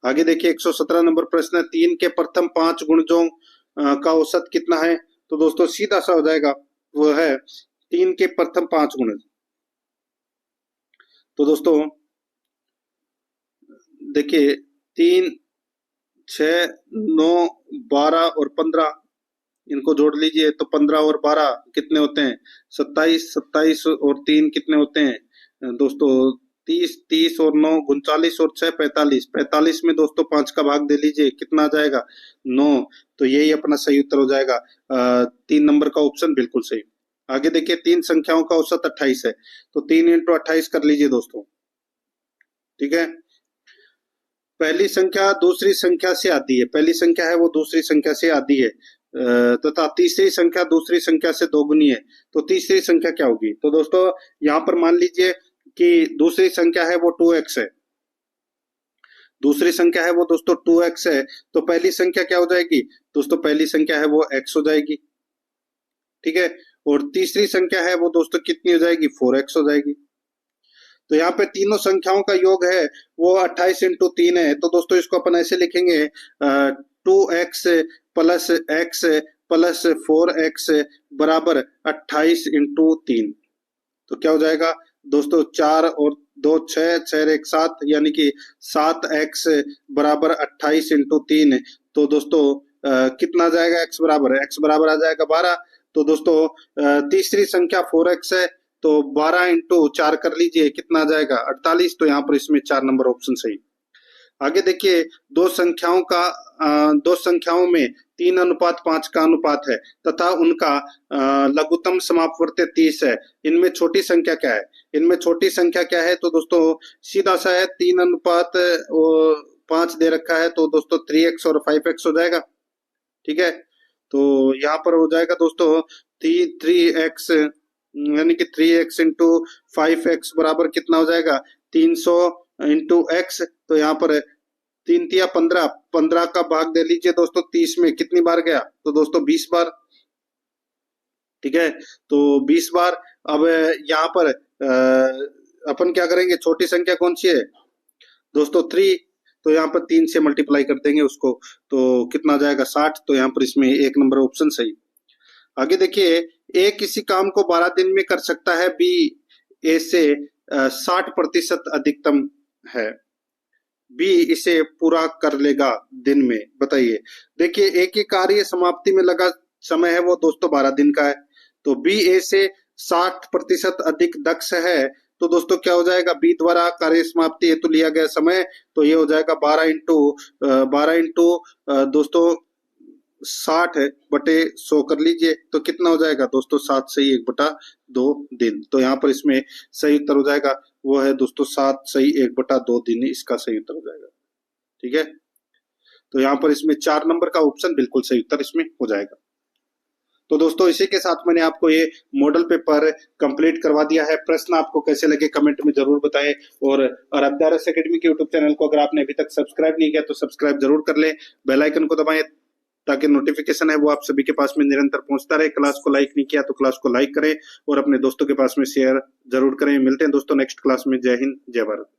आगे देखिए 117 नंबर प्रश्न है, 3 के प्रथम 5 गुणजों का औसत कितना है? तो दोस्तों सीधा सा हो जाएगा, वो है 3 के प्रथम 5 गुणज। तो दोस्तों देखिए 3, 6, 9, 12 और 15, इनको जोड़ लीजिए तो 15 और 12 कितने होते हैं, 27, 27 और 3 कितने होते हैं दोस्तों, 30, 30 और 9 39 और 6 45, 45 में दोस्तों 5 का भाग दे लीजिए, कितना आ जाएगा, 9। तो यही अपना सही उत्तर हो जाएगा, 3 नंबर का ऑप्शन बिल्कुल सही। आगे देखिए 3 संख्याओं का औसत 28 है, तो 3 इंटू 28 कर लीजिए दोस्तों। ठीक है, पहली संख्या दूसरी संख्या से आती है, पहली संख्या है वो दूसरी संख्या से आती है, तथा तीसरी संख्या दूसरी संख्या से दोगुनी है, तो तीसरी संख्या क्या होगी? तो दोस्तों यहाँ पर मान लीजिए कि दूसरी संख्या है वो 2x है, दूसरी संख्या है वो दोस्तों 2x है, तो पहली संख्या क्या हो जाएगी दोस्तों, पहली संख्या है वो x हो जाएगी। ठीक है, और तीसरी संख्या है वो दोस्तों कितनी हो जाएगी, 4x हो जाएगी। तो यहाँ पे तीनों संख्याओं का योग है वो 28 इंटू 3 है, तो दोस्तों इसको अपन ऐसे लिखेंगे 2x plus x plus 4x बराबर 28 इंटू 3। तो क्या हो जाएगा दोस्तों, 4 और 2 6, 6 और 1 7, यानी कि 7x बराबर 28 इंटू 3। तो दोस्तों कितना आ जाएगा, x बराबर आ जाएगा 12। तो दोस्तों तीसरी संख्या 4x है, तो 12 इंटू 4 कर लीजिए, कितना आ जाएगा 48। तो यहाँ पर इसमें 4 नंबर ऑप्शन सही। आगे देखिए दो संख्याओं में 3:5 का अनुपात है तथा उनका लघुत्तम समापवर्ती 30 है, इनमें छोटी संख्या क्या है? इनमें छोटी संख्या क्या है? तो दोस्तों सीधा सा है, 3:5 दे रखा है, तो दोस्तों 3x और 5x हो जाएगा। ठीक है, तो यहाँ पर हो जाएगा दोस्तों 3x, यानी कि 3x इंटू 5x बराबर कितना हो जाएगा, 300 इंटू x। तो यहाँ पर 3 तिया 15, 15 का भाग दे लीजिए दोस्तों 30 में, कितनी बार गया, तो दोस्तों 20 बार। ठीक है, तो 20 बार। अब यहाँ पर अपन क्या करेंगे, छोटी संख्या कौन सी है दोस्तों, 3, तो यहाँ पर 3 से मल्टीप्लाई कर देंगे उसको, तो कितना आ जाएगा 60। तो यहाँ पर इसमें 1 नंबर ऑप्शन सही। आगे देखिए ए किसी काम को 12 दिन में कर सकता है, बी ए से 60% अधिकतम है, बी इसे पूरा कर लेगा दिन में, बताइए। देखिए ए की कार्य समाप्ति में लगा समय है वो दोस्तों 12 दिन का है, तो बी ए से 60% अधिक दक्ष है, तो दोस्तों क्या हो जाएगा, बी द्वारा कार्य समाप्ति हेतु लिया गया समय, तो ये हो जाएगा 12 इंटू दोस्तों 60/100 कर लीजिए, तो कितना हो जाएगा दोस्तों 7 सही 1/2 दिन। तो यहाँ पर इसमें सही उत्तर हो जाएगा वो है दोस्तों 7 सही 1/2 दिन, इसका सही उत्तर हो जाएगा। ठीक है, तो यहाँ पर इसमें 4 नंबर का ऑप्शन बिल्कुल सही उत्तर इसमें हो जाएगा। तो दोस्तों इसी के साथ मैंने आपको ये मॉडल पेपर कंप्लीट करवा दिया है। प्रश्न आपको कैसे लगे कमेंट में जरूर बताएं, और अध्यारस एकेडमी के यूट्यूब चैनल को अगर आपने अभी तक सब्सक्राइब नहीं किया तो सब्सक्राइब जरूर कर लें, बेल आइकन को दबाएं ताकि नोटिफिकेशन है वो आप सभी के पास में निरंतर पहुंचता रहे। क्लास को लाइक नहीं किया तो क्लास को लाइक करें और अपने दोस्तों के पास में शेयर जरूर करें। मिलते हैं दोस्तों नेक्स्ट क्लास में। जय हिंद, जय भारत।